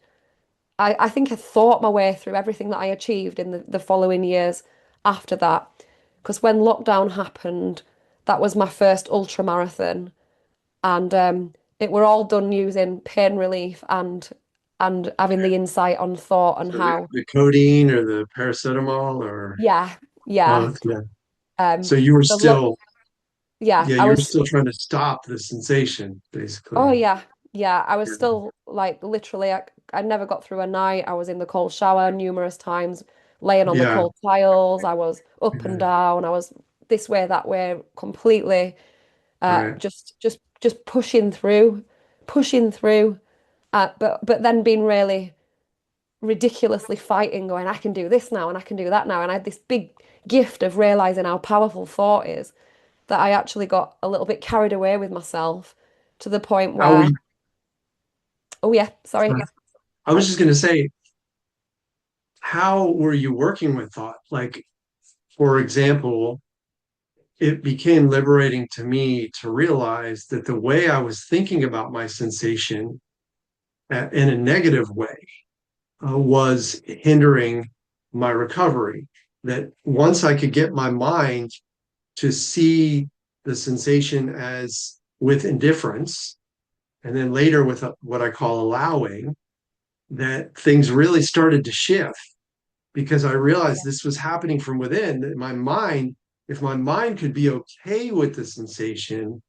I think I thought my way through everything that I achieved in the following years after that. Because when lockdown happened, that was my first ultra marathon, and it were all done using pain relief and having the insight on thought and So how, the codeine or the paracetamol or yeah, yeah. yeah. Um, So you were so look, still, yeah, yeah, I you were was. still trying to stop the sensation, Oh basically. yeah, yeah. I was Yeah. still like literally. I never got through a night. I was in the cold shower numerous times, laying on the Yeah. cold tiles. I was up and Yeah. down. I was this way, that way, completely. Right. Just pushing through, pushing through. But then being really ridiculously fighting, going, I can do this now and I can do that now. And I had this big gift of realizing how powerful thought is that I actually got a little bit carried away with myself to the point How were where, you, oh yeah, sorry. I was just going to say, how were you working with thought? Like, for example, it became liberating to me to realize that the way I was thinking about my sensation in a negative way was hindering my recovery. That once I could get my mind to see the sensation as with indifference, and then later with what I call allowing, that things really started to shift because I realized Yeah, this was happening from within. That my mind, if my mind could be okay with the sensation,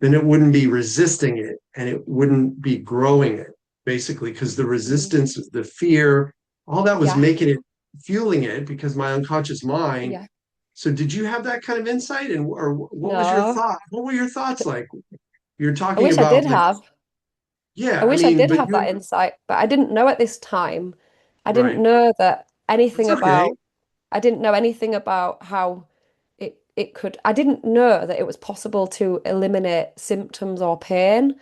then it wouldn't be resisting it and it wouldn't be growing it, basically, because the mm, resistance, the fear, all that was yeah, making it, fueling it because my unconscious mind. yeah. So did you have that kind of insight? And or what was your No, thought? What were your thoughts like? You're I talking wish I about did like, have. I yeah, I wish I mean, did but have that you, insight, but I didn't know at this time. I didn't right. know that That's anything okay. about, I didn't know anything about how it could, I didn't know that it was possible to eliminate symptoms or pain.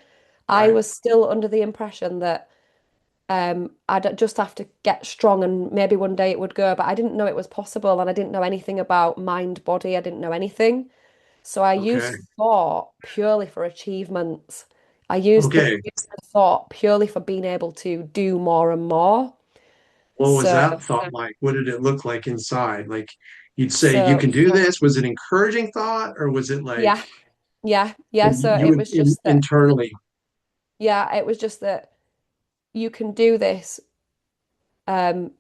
I Right. was still under the impression that I'd just have to get strong and maybe one day it would go, but I didn't know it was possible and I didn't know anything about mind, body. I didn't know anything. So I Okay. used thought purely for achievements. I used Okay. the thought purely for being able to do more and more. What was So, that thought like? What did it look like inside? Like you'd say, you so can do this. Was it encouraging thought or was it like yeah, yeah, yeah. So you it would was just that, internally? yeah, it was just that you can do this. And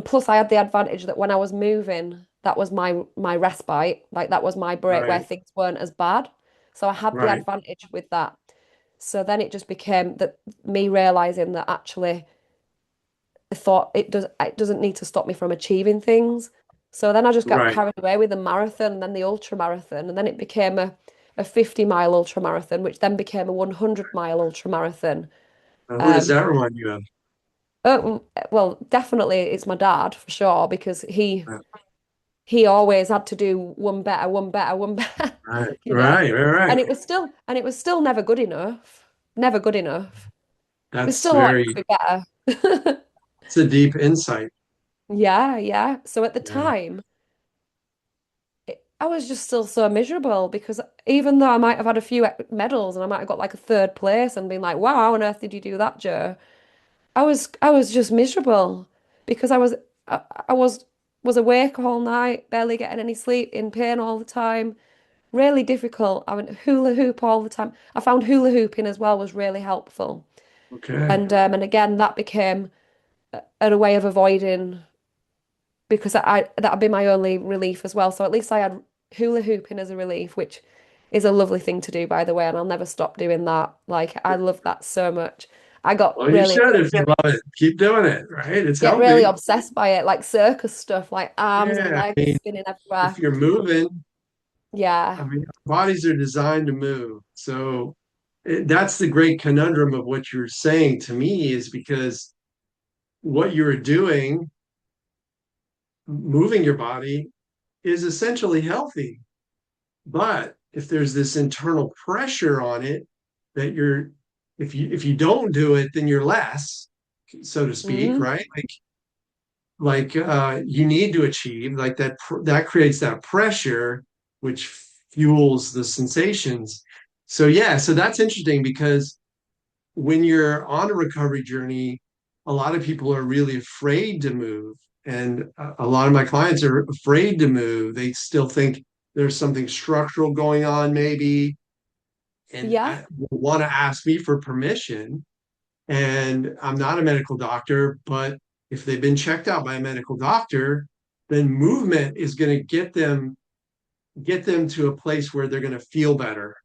plus I had the advantage that when I was moving, that was my respite, like that was my break where Right. things weren't as bad. So I had the Right. advantage with that. So then it just became that me realizing that actually I thought it doesn't need to stop me from achieving things. So then I just got Right. carried away with the marathon and then the ultra marathon. And then it became a 50-mile ultra marathon, which then became a 100-mile ultra marathon. Who does Um, that remind you of? well, definitely it's my dad for sure because Uh, he always had to do one better, one better, one better, Right, you know. right, right, right. And it was still never good enough. Never good enough. We That's still like to very, be better. it's a deep insight. Yeah, yeah. So at the Yeah. time, I was just still so miserable because even though I might have had a few medals and I might have got like a third place and been like, wow, how on earth did you do that, Joe? I was just miserable because I was awake all night, barely getting any sleep, in pain all the time, really difficult. I went hula hoop all the time. I found hula hooping as well was really helpful. Okay. And again that became a way of avoiding because that'd be my only relief as well. So at least I had hula hooping as a relief, which is a lovely thing to do, by the way, and I'll never stop doing that. Like I love that so much. I got Well, you really should if you love it. Keep doing it, right? It's get really healthy. obsessed by it, like circus stuff, like arms and Yeah. I legs mean, spinning if everywhere. you're moving, Yeah, I mean, our bodies are designed to move. So that's the great conundrum of what you're saying to me is because what you're doing, moving your body, is essentially healthy. But if there's this internal pressure on it that you're, if you don't do it, then you're less, so to speak, hmm right? You need to achieve like that creates that pressure, which fuels the sensations. So yeah, so that's interesting because when you're on a recovery journey, a lot of people are really afraid to move. And a lot of my clients are afraid to move. They still think there's something structural going on, maybe, and yeah, I want to ask me for permission. And I'm not a medical doctor, but if they've been checked out by a medical doctor, then movement is going to get them to a place where they're going to feel better.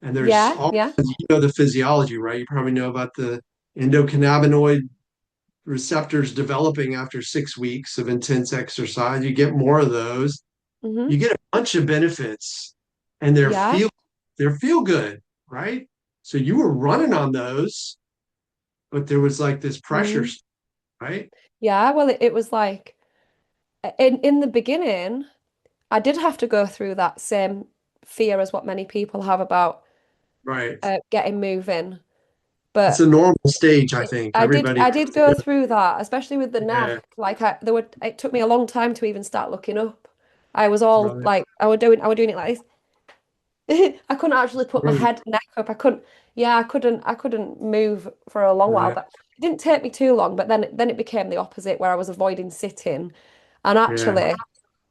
And there's yeah, all yeah, the physiology, right? You probably know about the endocannabinoid receptors developing after 6 weeks of intense exercise. You get more of those. hmm You get a bunch of benefits, and yeah, they're feel good, right? So you were running on those, but there was like this pressure, mm right? yeah. Well, it was like in the beginning, I did have to go through that same fear as what many people have about Right. getting moving, It's a but normal stage, I think. Everybody, I did go through that, especially with the yeah, neck. Like it took me a long time to even start looking up. I was all right, like, I was doing it like this. I couldn't actually put my right, head neck up. I couldn't move for a long while. right, But it didn't take me too long. But then it became the opposite, where I was avoiding sitting, and yeah, actually,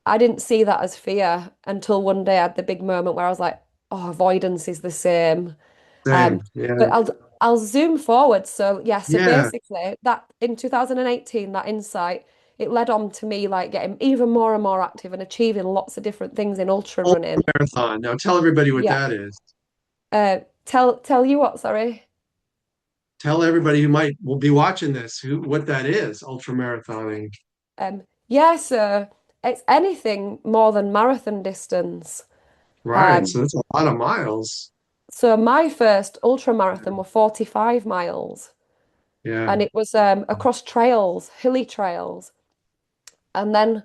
I didn't see that as fear until one day I had the big moment where I was like, oh, avoidance is the same. Um, same, yeah, but I'll zoom forward. So yeah, so yeah. basically that in 2018, that insight, it led on to me like getting even more and more active and achieving lots of different things in ultra running. Ultramarathon. Now tell everybody what Yeah. that is. Tell you what, sorry. Tell everybody who might will be watching this who what that is, ultramarathoning. Yeah, so it's anything more than marathon distance. Right. Um, So that's a lot of miles. so my first ultra marathon were 45 miles. Yeah. And it was across trails, hilly trails. And then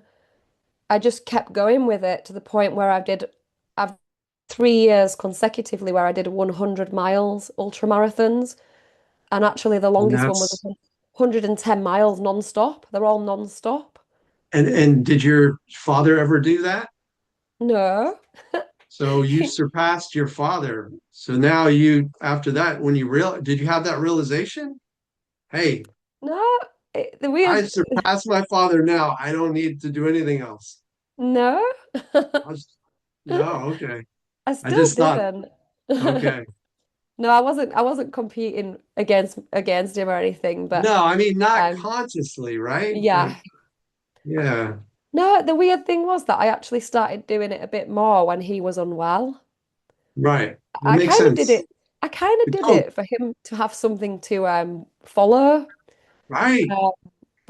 I just kept going with it to the point where I've 3 years consecutively where I did 100 miles ultra marathons. And actually, the And longest one was that's 110 miles non-stop. They're all non-stop. and did your father ever do that? No, So you surpassed your father. So now you after that, when you did you have that realization? Hey, no, the I weird, surpassed my father now. I don't need to do anything else. no, I was, no, okay. I I still just thought, didn't. okay. No, I wasn't competing against him or anything, but No, I mean not um, consciously, right? Like, yeah. yeah, No, the weird thing was that I actually started doing it a bit more when he was unwell. right. That I makes kind of did sense. it. I kind of did Oh, it for him to have something to follow. right.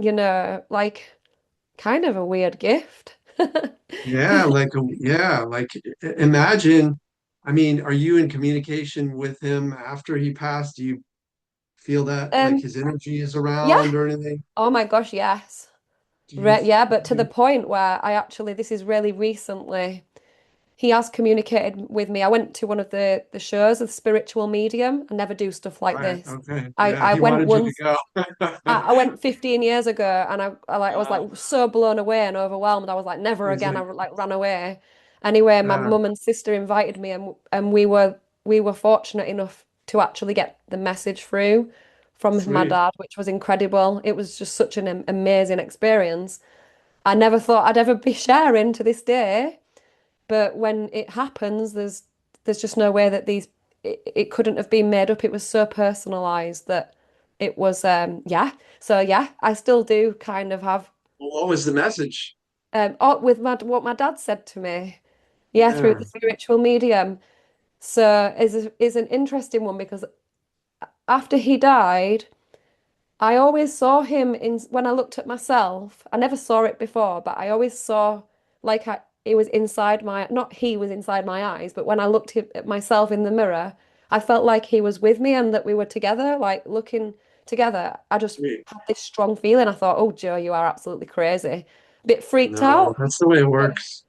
Uh, like kind of a weird gift. Yeah, imagine, I mean, are you in communication with him after he passed? Do you feel that like Um, his energy is yeah. around or anything? Oh my gosh, yes. Do you, Yeah, but to the do point where I actually, this is really recently, he has communicated with me. I went to one of the shows of spiritual medium. I never do stuff like right, this. okay. I, Yeah, I he went wanted you to once. go. I went 15 years ago, and I was Uh, like so blown away and overwhelmed. I was like, never he's again. I like, like ran away. Anyway, my uh, mum and sister invited me, and we were fortunate enough to actually get the message through from my sweet. dad, which was incredible. It was just such an amazing experience. I never thought I'd ever be sharing to this day, but when it happens, there's just no way that it couldn't have been made up. It was so personalized that it was yeah. So yeah, I still do kind of have Well, what was the message? with my what my dad said to me. Yeah, through Yeah, the spiritual medium. So is an interesting one because after he died, I always saw him in when I looked at myself. I never saw it before, but I always saw like it was inside my, not he was inside my eyes, but when I looked at myself in the mirror, I felt like he was with me and that we were together, like looking together. I just sweet. had this strong feeling. I thought, oh, Joe, you are absolutely crazy. Bit freaked No, out. that's the way it But works.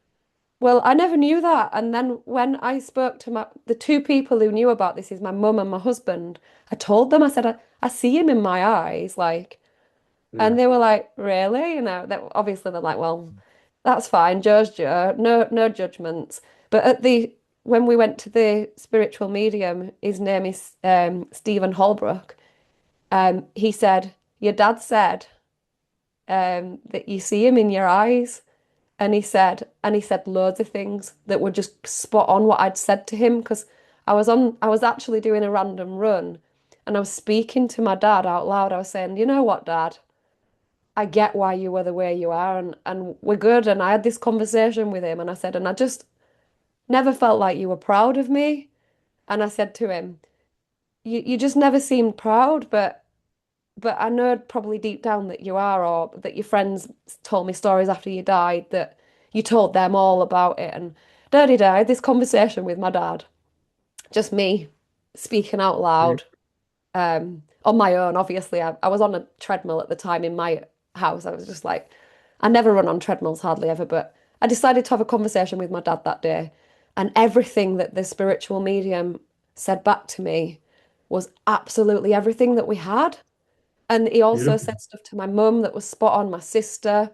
well, I never knew that. And then when I spoke to the two people who knew about this is my mum and my husband, I told them, I said, I see him in my eyes, like. Yeah, And they were like, really? That obviously they're like, well, that's fine. Joe's Joe. No judgments. But when we went to the spiritual medium, his name is Stephen Holbrook. He said, your dad said that you see him in your eyes. And he said loads of things that were just spot on what I'd said to him because I was actually doing a random run and I was speaking to my dad out loud. I was saying, you know what, Dad? I get why you were the way you are and we're good. And I had this conversation with him and I said, and I just never felt like you were proud of me. And I said to him, you just never seemed proud, but I know probably deep down that you are, or that your friends told me stories after you died that you told them all about it. And daddy died, this conversation with my dad, just me speaking out sweet. loud. On my own, obviously. I was on a treadmill at the time in my house. I was just like, I never run on treadmills hardly ever, but I decided to have a conversation with my dad that day. And everything that the spiritual medium said back to me was absolutely everything that we had. And he also Beautiful. said stuff to my mum that was spot on, my sister.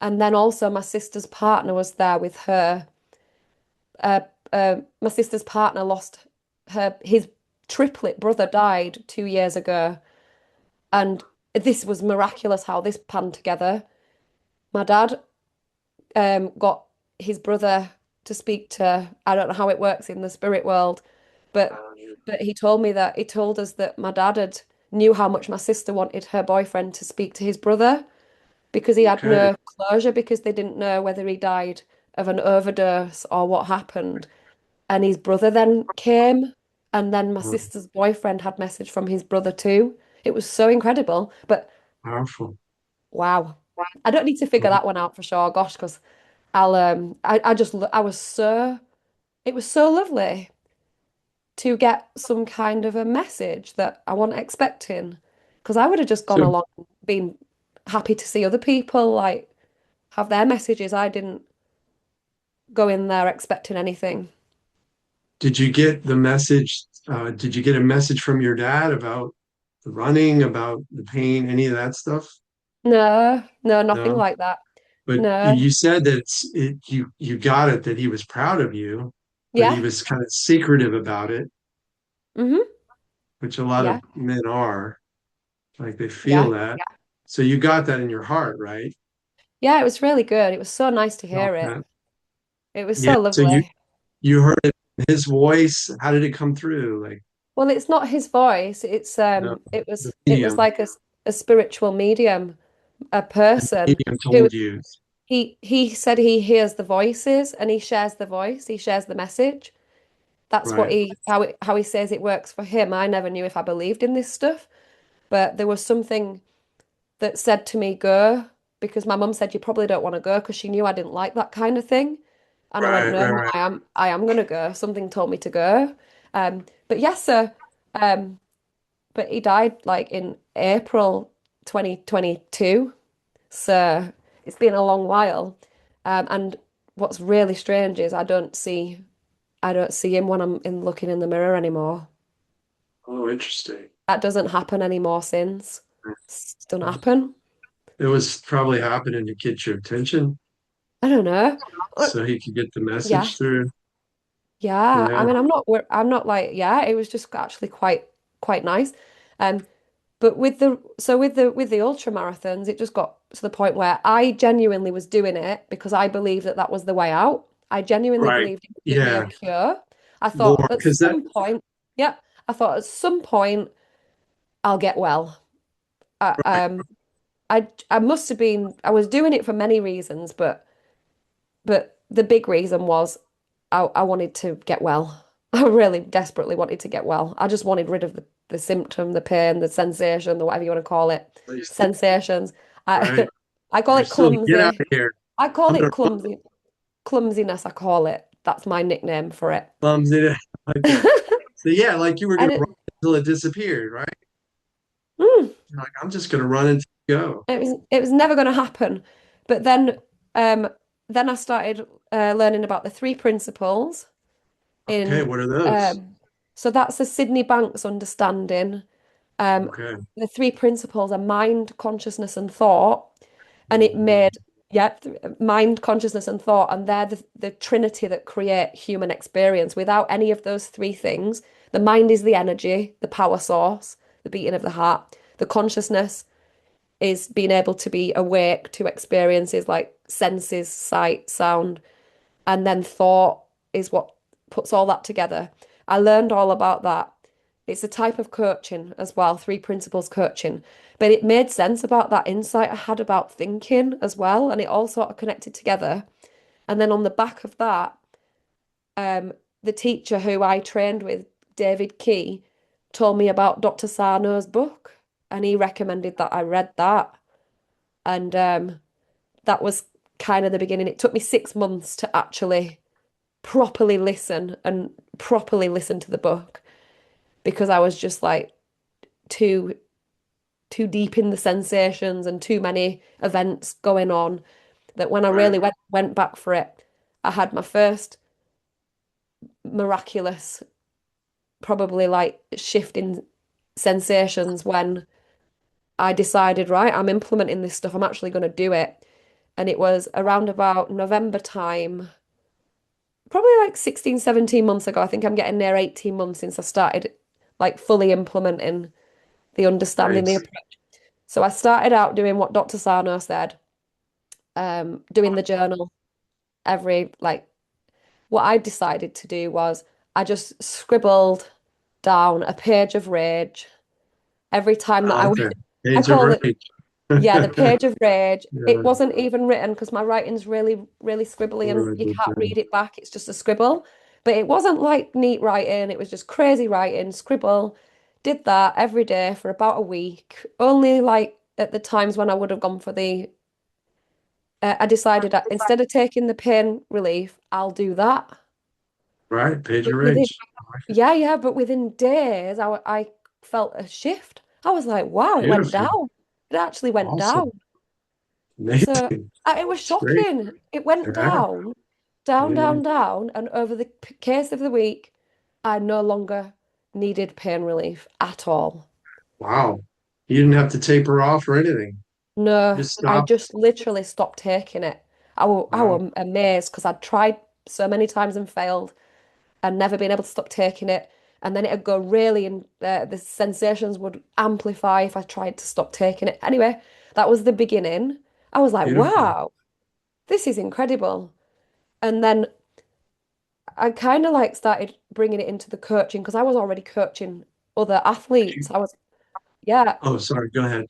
And then also my sister's partner was there with her. Uh, my sister's partner lost his triplet brother died 2 years ago. And this was miraculous how this panned together. My dad got his brother to speak to, I don't know how it works in the spirit world, but he told me that he told us that my dad had knew how much my sister wanted her boyfriend to speak to his brother because he had Okay. no closure because they didn't know whether he died of an overdose or what happened. And his brother then came, and then my Oh, sister's boyfriend had message from his brother too. It was so incredible. But powerful. wow. I don't need to figure that one out for sure. Gosh, because I just I was so it was so lovely to get some kind of a message that I wasn't expecting. Because I would have just gone So, along being happy to see other people like have their messages. I didn't go in there expecting anything. did you get the message? Did you get a message from your dad about the running, about the pain, any of that stuff? No, no, nothing No. like that. But No. you said that you got it that he was proud of you, but he Yeah. was kind of secretive about it, Hmm. which a lot Yeah. of men are. Like they feel Yeah. that. So you got that in your heart, right? Yeah, it was really good. It was so nice to Felt hear it. that. It was Yeah. so So you lovely. you heard it in his voice. How did it come through? Like Well, it's not his voice. no, the It was medium. like a spiritual medium, a The person medium who told you. he said he hears the voices and he shares the voice, he shares the message. That's what Right. how he says it works for him. I never knew if I believed in this stuff, but there was something that said to me, go, because my mum said you probably don't want to go because she knew I didn't like that kind of thing. And I went, Right, no, right, right. I am gonna go. Something told me to go. But yes, sir. Um, but he died like in April 2022. So it's been a long while. And what's really strange is I don't see him when I'm in looking in the mirror anymore. Oh, interesting. That doesn't happen anymore since. It doesn't happen. It was probably happening to get your attention I don't know. Uh, so he could get the message Yes. through. Yeah. I Yeah, mean, I'm not like, yeah, it was just actually quite nice. Um, but with the ultra marathons, it just got to the point where I genuinely was doing it because I believed that that was the way out. I genuinely right. believed it would give me a Yeah, cure. I thought more at because that, some point, yeah, I thought at some point I'll get well. I, I must have been I was doing it for many reasons, but the big reason was I wanted to get well. I really desperately wanted to get well. I just wanted rid of the symptom, the pain, the sensation, the whatever you want to call it. Sensations. right. I I call You're it still get out clumsy. of here. I call I'm it gonna clumsiness, I call it. That's my nickname for it. bums it. I like that. So yeah, like you were I gonna run didn't, until it disappeared, right? mm, You're like, I'm just gonna run until you go. it was never going to happen. But um then I started learning about the three principles Okay, in what are those? um so that's the Sydney Banks understanding. Um Okay. the three principles are mind, consciousness, and thought. And it Mhm. made mind, consciousness, and thought, and they're the trinity that create human experience. Without any of those three things, the mind is the energy, the power source, the beating of the heart. The consciousness is being able to be awake to experiences like senses, sight, sound, and then thought is what puts all that together. I learned all about that. It's a type of coaching as well, three principles coaching. But it made sense about that insight I had about thinking as well, and it all sort of connected together. And then on the back of that, um, the teacher who I trained with, David Key, told me about Dr. Sarno's book, and he recommended that I read that. And that was kind of the beginning. It took me 6 months to actually properly listen and properly listen to the book because I was just like too too deep in the sensations and too many events going on that when I Right. really went back for it, I had my first miraculous, probably like shift in sensations when I decided, right, I'm implementing this stuff. I'm actually going to do it. And it was around about November time, probably like 16, 17 months ago. I think I'm getting near 18 months since I started like fully implementing the understanding, the Nice. approach. So I started out doing what Dr. Sarno said, doing the journal every like what I decided to do was I just scribbled down a page of rage every time I that I like went. that. I Age of call it, rage. yeah, the page of rage. It Yeah. wasn't even written because my writing's really scribbly and Really you good can't job. read it back. It's just a scribble. But it wasn't like neat writing, it was just crazy writing, scribble. Did that every day for about a week. Only like at the times when I would have gone for I decided that instead of taking the pain relief, I'll do that. Right. Page But of within, rage. I like it. yeah, but within days, I felt a shift. I was like, wow, it went Beautiful. down. It actually went down. Awesome. So Amazing. it was It's great. shocking. It went Yeah. down, down, Yeah. down, down. And over the case of the week, I no longer needed pain relief at all. Wow. You didn't have to taper off or anything. No, Just I stop. just literally stopped taking it. I Wow. were amazed because I'd tried so many times and failed and never been able to stop taking it. And then it'd go really, and the sensations would amplify if I tried to stop taking it. Anyway, that was the beginning. I was like, Beautiful. wow, this is incredible. And then I kind of like started bringing it into the coaching because I was already coaching other athletes. Yeah, Oh, sorry. Go ahead.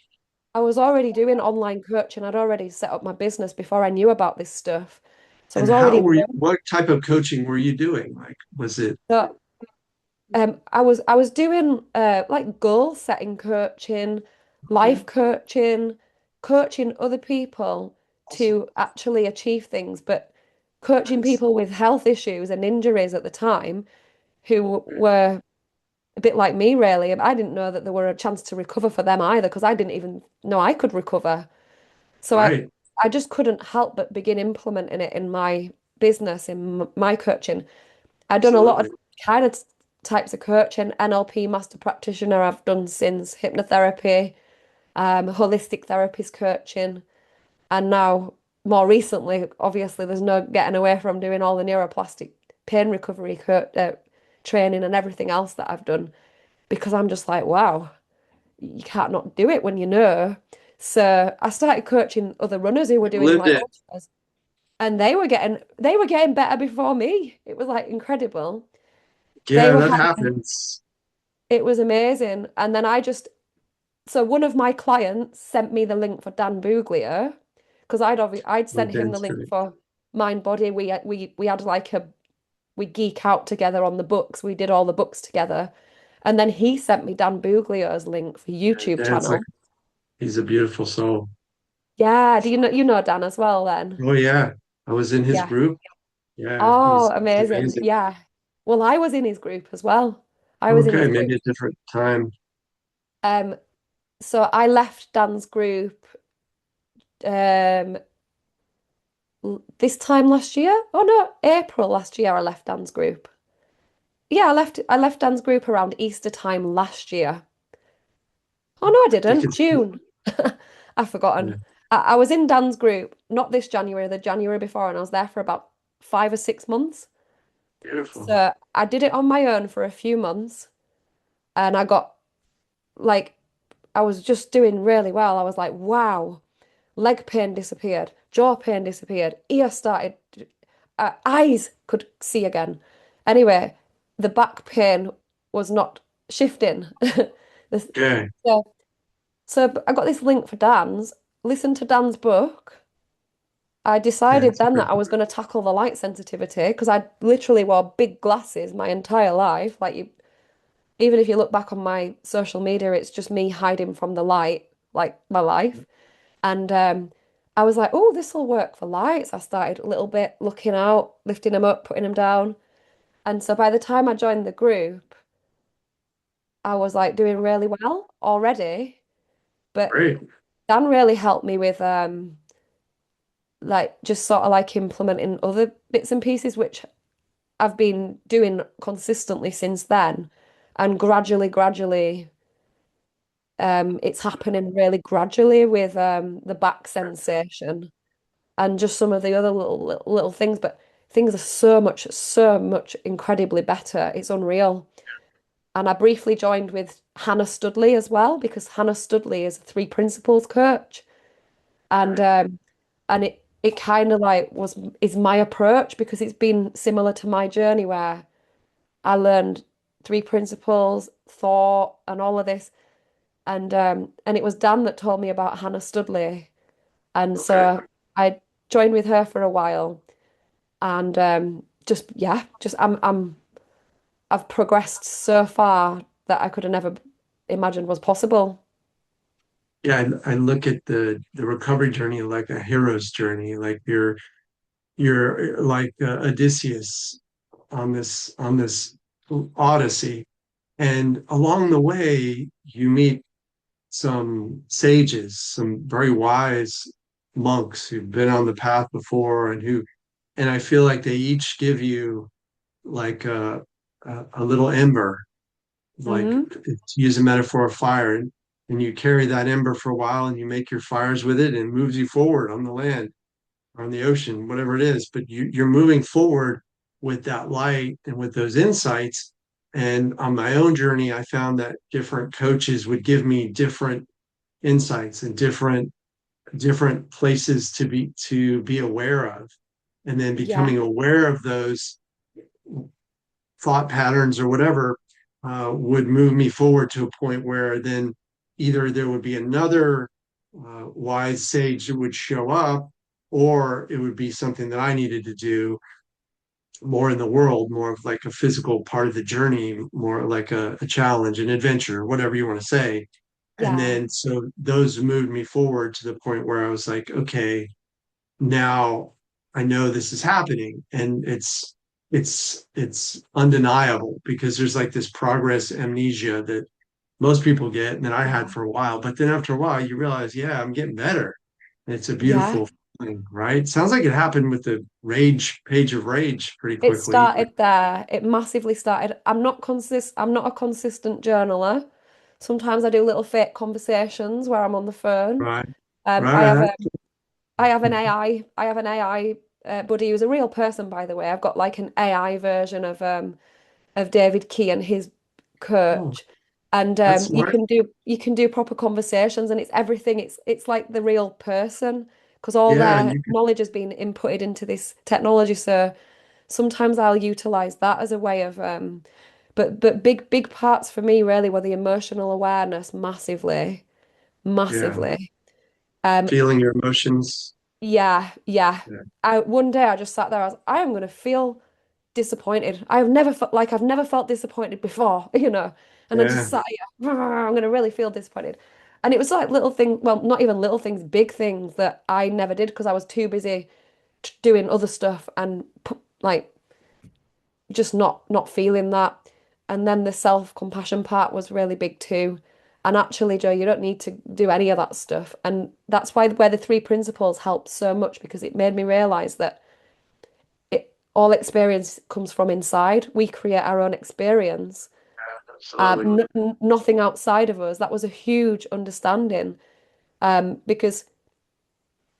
I was already doing online coaching. I'd already set up my business before I knew about this stuff. So I And was how already, were you, what type of coaching were you doing? Like, was it, so, I was doing like goal setting coaching, life coaching, coaching other people Awesome. to actually achieve things, but coaching Nice. people with health issues and injuries at the time who were a bit like me, really. I didn't know that there were a chance to recover for them either because I didn't even know I could recover. So Right. I just couldn't help but begin implementing it in my business, in my coaching. I've done a lot of Absolutely. kind of types of coaching, NLP master practitioner I've done since hypnotherapy, holistic therapist coaching, and now more recently, obviously, there's no getting away from doing all the neuroplastic pain recovery training and everything else that I've done because I'm just like, wow, you can't not do it when you know. So I started coaching other runners who were You doing lived like it. ultras, and they were getting better before me. It was like incredible. They Yeah, were that having happens. it was amazing. And then so one of my clients sent me the link for Dan Buglio because I'd Oh, sent him the Dan's link great. for Mind Body. We had like we geek out together on the books. We did all the books together. And then he sent me Dan Buglio's link for Yeah, YouTube Dan's like channel. he's a beautiful soul. Yeah, do you know Dan as well then? Oh yeah. I was in his Yeah. group. Yeah, Oh, he's amazing. amazing. Yeah. Well, I was in his group as well. I was in Okay, his group. maybe a different time. Um, so I left Dan's group um this time last year. Oh no, April last year I left Dan's group. Yeah, I left Dan's group around Easter time last year. Oh no, I I think didn't. it's June. I've yeah, forgotten. I was in Dan's group, not this January, the January before, and I was there for about 5 or 6 months. beautiful. So I did it on my own for a few months, and I got like I was just doing really well. I was like, wow, leg pain disappeared, jaw pain disappeared, ear started, eyes could see again. Anyway, the back pain was not shifting. This- Okay. So, so I got this link for Dan's, listened to Dan's book. I decided Dan's a then great that I was going to tackle the light sensitivity because I literally wore big glasses my entire life. Even if you look back on my social media, it's just me hiding from the light, like my life. And I was like, oh, this will work for lights. I started a little bit looking out, lifting them up, putting them down. And so by the time I joined the group, I was like doing really well already. But great. Dan really helped me with like just sort of like implementing other bits and pieces, which I've been doing consistently since then. And gradually, it's happening really gradually with the back sensation and just some of the other little things. But things are so much incredibly better. It's unreal. And I briefly joined with Hannah Studley as well because Hannah Studley is a three principles coach, and Right. um, and it kind of like was is my approach because it's been similar to my journey where I learned three principles, thought, and all of this. And it was Dan that told me about Hannah Studley. And Okay. so I joined with her for a while and just yeah, just I've progressed so far that I could have never imagined was possible. Yeah, I look at the recovery journey like a hero's journey, like you're like Odysseus on this odyssey, and along the way you meet some sages, some very wise monks who've been on the path before, and I feel like they each give you like a little ember, like Hmm. to use a metaphor of fire, and you carry that ember for a while, and you make your fires with it, and it moves you forward on the land or on the ocean, whatever it is. But you're moving forward with that light and with those insights. And on my own journey, I found that different coaches would give me different insights and different places to be aware of, and then Yeah, becoming aware of those thought patterns or whatever would move me forward to a point where then either there would be another wise sage that would show up, or it would be something that I needed to do more in the world, more of like a physical part of the journey, more like a challenge, an adventure, whatever you want to say. And Yeah. then so those moved me forward to the point where I was like, okay, now I know this is happening, and it's undeniable because there's like this progress amnesia that most people get and that I had Yeah. for a while. But then after a while, you realize, yeah, I'm getting better. And it's a Yeah. beautiful feeling, right? Sounds like it happened with the rage page of rage pretty It quickly. started there. It massively started. I'm not a consistent journaler. Sometimes I do little fake conversations where I'm on the phone. Right, Um, I have right, a I have an AI. I have an AI buddy who's a real person, by the way. I've got like an AI version of David Key and his oh, coach, and that's smart. you can do proper conversations, and it's everything. It's like the real person because all Yeah, their knowledge has been inputted into this technology. So sometimes I'll utilize that as a way of but big parts for me really were the emotional awareness massively, yeah, massively. Um, feeling your emotions. yeah, yeah. Yeah, One day I just sat there, I am gonna feel disappointed. I've never felt disappointed before, you know. And I just yeah, sat here, I'm gonna really feel disappointed. And it was like little things, well, not even little things, big things that I never did because I was too busy doing other stuff and like just not feeling that. And then the self-compassion part was really big too. And actually, Joe, you don't need to do any of that stuff. And that's where the three principles helped so much because it made me realize that all experience comes from inside. We create our own experience. absolutely. Nothing outside of us. That was a huge understanding. Because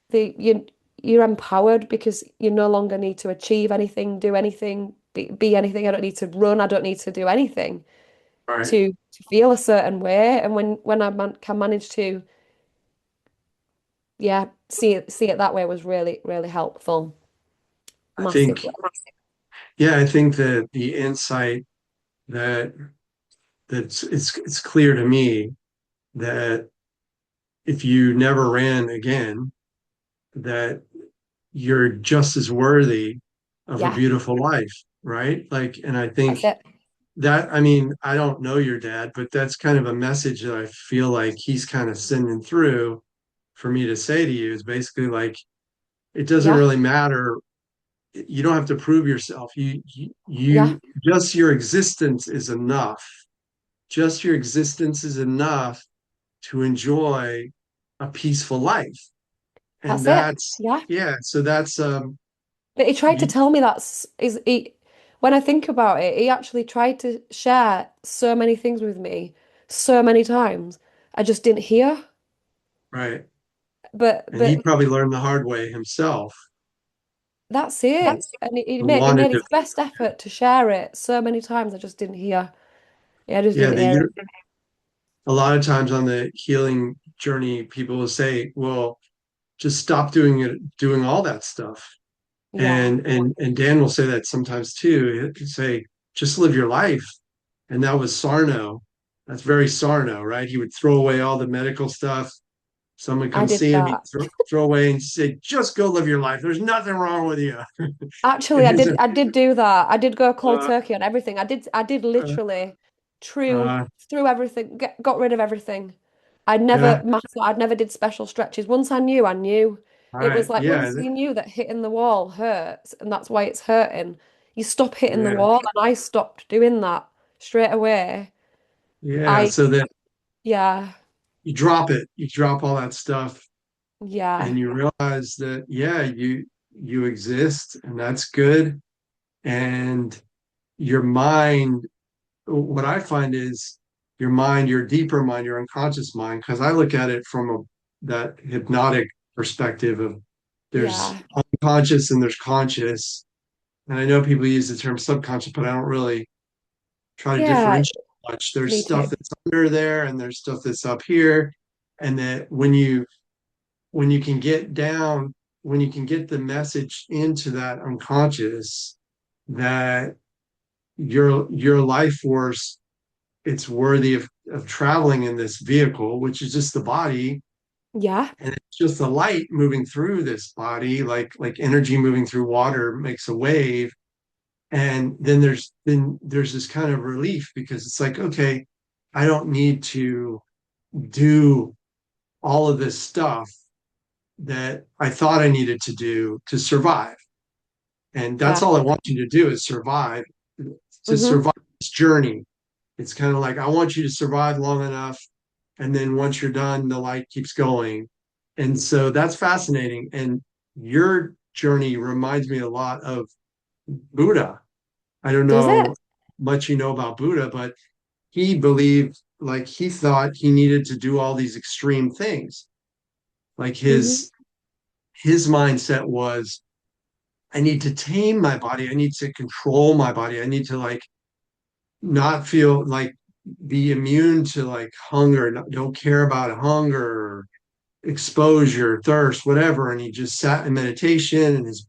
the you're empowered because you no longer need to achieve anything, do anything, be anything. I don't need to run. I don't need to do anything Right. to feel a certain way. And when can manage to, yeah, see it that way was really helpful, I think, massively. yeah, I think that the insight that it's clear to me that if you never ran again, that you're just as worthy of a Yeah, beautiful life, right? Like, and I that's think it. that, I mean, I don't know your dad, but that's kind of a message that I feel like he's kind of sending through for me to say to you is basically like, it doesn't Yeah, really matter. You don't have to prove yourself. yeah, Just your existence is enough. Just your existence is enough to enjoy a peaceful life. And that's it. that's, Yeah. yeah, so that's, But he tried to you, tell me that's is he when I think about it, he actually tried to share so many things with me so many times. I just didn't hear. right. And he But probably learned the hard way himself that's it. And and he wanted made to, his best effort to share it so many times. I just didn't hear. Yeah, I just yeah, didn't hear it. a lot of times on the healing journey, people will say, well, just stop doing it, doing all that stuff. Yeah, And Dan will say that sometimes too. He'll say, just live your life. And that was Sarno. That's very Sarno, right? He would throw away all the medical stuff. Someone I come did see him, he'd that. throw away and say, just go live your life. There's nothing wrong with you. Actually, And he's a, I did do that. I did go cold uh, turkey on everything. I did uh, literally uh, threw everything, got rid of everything. yeah, I'd never did special stretches. Once I knew, I knew. all It was right. like Yeah, once you knew that hitting the wall hurts and that's why it's hurting, you stop hitting the yeah, wall. And I stopped doing that straight away. yeah. I, So that yeah, you drop it, you drop all that stuff yeah, and you realize that, yeah, you exist and that's good. And your mind, what I find is your mind, your deeper mind, your unconscious mind, because I look at it from that hypnotic perspective of there's yeah, unconscious and there's conscious. And I know people use the term subconscious, but I don't really try to yeah, differentiate much. There's me stuff too. that's under there and there's stuff that's up here. And that when you can get down, when you can get the message into that unconscious, that your life force, it's worthy of traveling in this vehicle, which is just the body, Yeah, and it's just the light moving through this body, like energy moving through water makes a wave. And then there's this kind of relief because it's like, okay, I don't need to do all of this stuff that I thought I needed to do to survive. And that's Fair. all I want you to do is survive, to Mm-hmm. survive this journey. It's kind of like I want you to survive long enough, and then once you're done, the light keeps going. And so that's fascinating. And your journey reminds me a lot of Buddha. I don't Does it? know much you know about Buddha, but he believed, like he thought he needed to do all these extreme things. Like Mm-hmm. his mindset was, I need to tame my body. I need to control my body. I need to like not feel like be immune to like hunger, don't care about hunger, exposure, thirst, whatever. And he just sat in meditation and his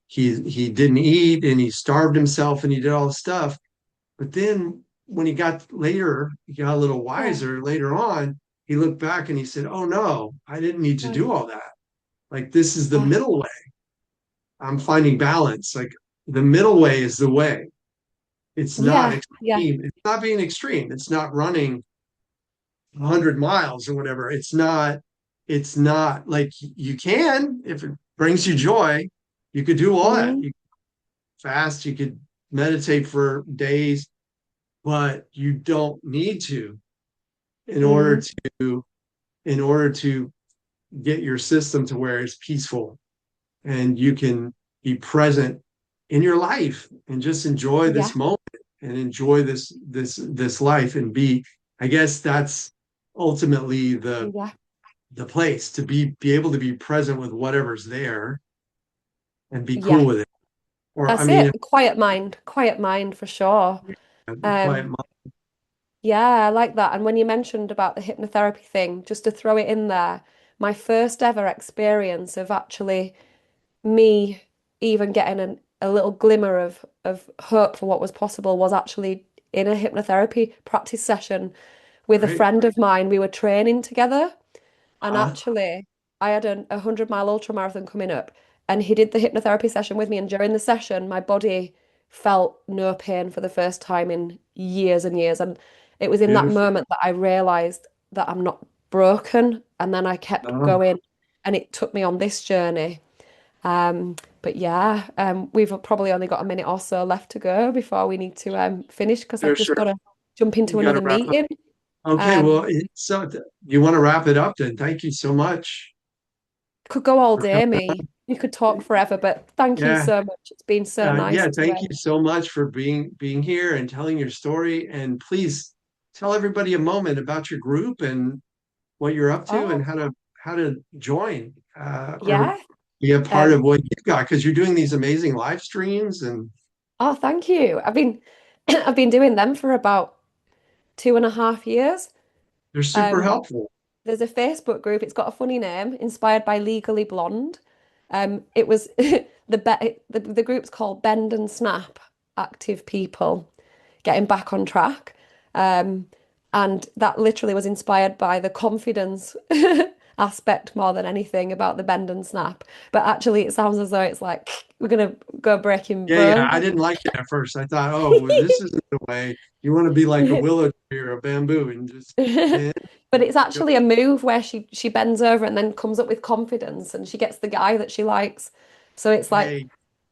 he didn't eat and he starved himself and he did all this stuff. But then when he got later, he got a little Yeah. wiser later on, he looked back and he said, oh no, I didn't need to Right. do all that. Like this is the Yeah. middle way. I'm finding balance. Like the middle way is the way. It's not Yeah. Yeah. extreme. It's not being extreme. It's not running 100 miles or whatever. It's not like you can, if it brings you joy, you could do all that. Mm-hmm. You fast, you could meditate for days, but you don't need to in order Mm-hmm. to in order to get your system to where it's peaceful and you can be present in your life and just enjoy Yeah. this moment and enjoy this life and be, I guess that's ultimately Yeah. the place to be able to be present with whatever's there and be Yeah. cool with it. Or I That's mean, it. Quiet mind for sure. quiet Um, mind, yeah, I like that. And when you mentioned about the hypnotherapy thing, just to throw it in there, my first ever experience of actually me even getting a little glimmer of hope for what was possible was actually in a hypnotherapy practice session with a right? friend of mine. We were training together. And Uh, actually, I had a 100-mile ultra marathon coming up, and he did the hypnotherapy session with me. And during the session, my body felt no pain for the first time in years and years. And it was in that Beautiful. moment that I realized that I'm not broken. And then I kept Oh, going, and it took me on this journey. But yeah, we've probably only got a minute or so left to go before we need to finish because I've sure, just got sure. to jump You into got to another wrap up. meeting. Okay, Um, well, so you want to wrap it up then? Thank you so much Could go all for day, me. We could talk coming. forever, but thank you Yeah, so much. It's been so nice yeah. to Thank you so much for being here and telling your story. And please tell everybody a moment about your group and what you're up to and oh how to join or yeah. be a part of Um what you've got because you're doing these amazing live streams and oh thank you. I've been I've been doing them for about 2.5 years. they're super Um helpful. there's a Facebook group, it's got a funny name, inspired by Legally Blonde. It was the group's called Bend and Snap Active People Getting Back on Track. Um, and that literally was inspired by the confidence aspect more than anything about the bend and snap. But actually, it sounds as though it's like we're gonna go breaking Yeah. I bones. didn't like it at first. I thought, oh, well, this isn't the way. You want to be like a willow tree or a bamboo and just bend. But it's Go. actually a move where she bends over and then comes up with confidence and she gets the guy that she likes. So it's like Hey,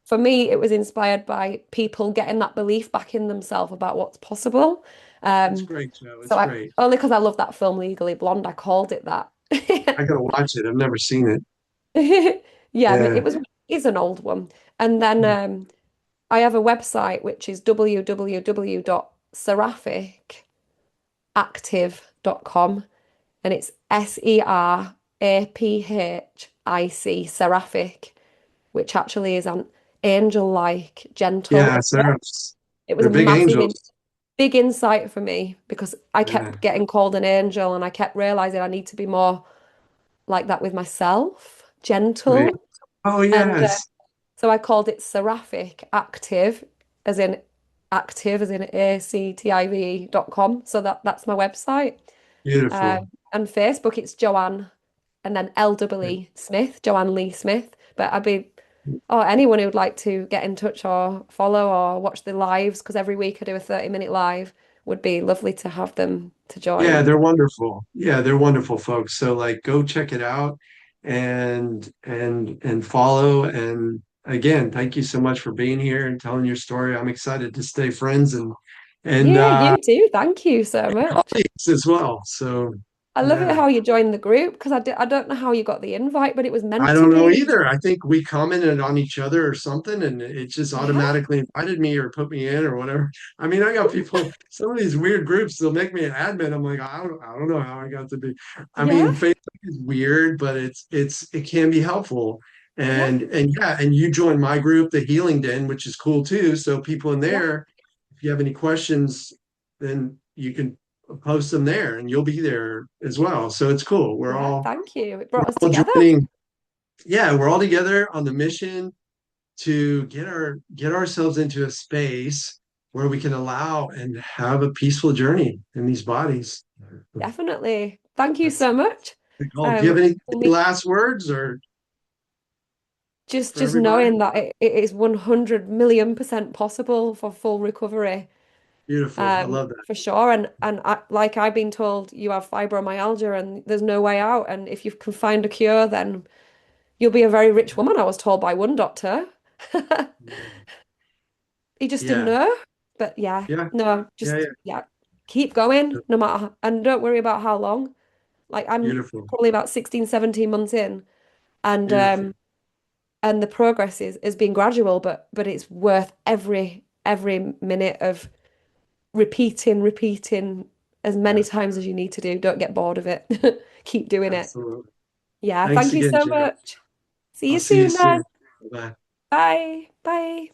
for me, it was inspired by people getting that belief back in themselves about what's possible. it's Um, great, Joe. so It's I great. only because I love that film Legally Blonde, I called it that. I gotta watch it. I've never seen it. Yeah, I mean Yeah. it is an old one. And then I have a website which is www.seraphicactive.com, and it's Seraphic, seraphic, which actually is an angel-like, gentle Yeah, approach. seraphs. It was They're a big angels. big insight for me because I Yeah. kept getting called an angel and I kept realizing I need to be more like that with myself, Right. gentle. Oh, And yes. so I called it Seraphic Active, as in active, as in active.com. So that's my website. Beautiful. And Facebook, it's Joanne and then LWE Smith, Joanne Lee Smith. But I'd be, or anyone who would like to get in touch or follow or watch the lives, because every week I do a 30-minute live would be lovely to have them to Yeah, join. they're wonderful. Yeah, they're wonderful folks. So like go check it out and follow. And again, thank you so much for being here and telling your story. I'm excited to stay friends and Yeah, you too. Thank you so much. colleagues as well. So I love it yeah. how you joined the group because I don't know how you got the invite, but it was I meant to don't know be. either. I think we commented on each other or something, and it just Yeah, automatically invited me or put me in or whatever. I mean, I got people, some of these weird groups, they'll make me an admin. I'm like, I don't know how I got to be. I yeah, mean, Facebook is weird, but it can be helpful. yeah, And yeah, and you join my group, the Healing Den, which is cool too. So people in yeah, there, if you have any questions, then you can post them there, and you'll be there as well. So it's cool. yeah. Thank you. It brought us All together. joining, yeah, we're all together on the mission to get ourselves into a space where we can allow and have a peaceful journey in these bodies. Definitely. Thank you That's so much. the goal. Do you have For any me, last words or for just everybody? knowing that it is 100 million% possible for full recovery. Beautiful. I love that. For sure. And like I've been told, you have fibromyalgia and there's no way out. And if you can find a cure, then you'll be a very rich woman, I was told by one doctor. He just didn't Yeah. know. But yeah, Yeah. no, Yeah. just Yeah. yeah, keep going no matter, and don't worry about how long. Like I'm Beautiful. probably about 16, 17 months in, and Beautiful. and the progress is being gradual, but it's worth every minute of repeating as many Yeah. times as you need to do. Don't get bored of it. Keep doing it. Absolutely. Yeah, Thanks thank you again, so Jen. much. See I'll you see you soon then. soon. Bye. Bye. Bye.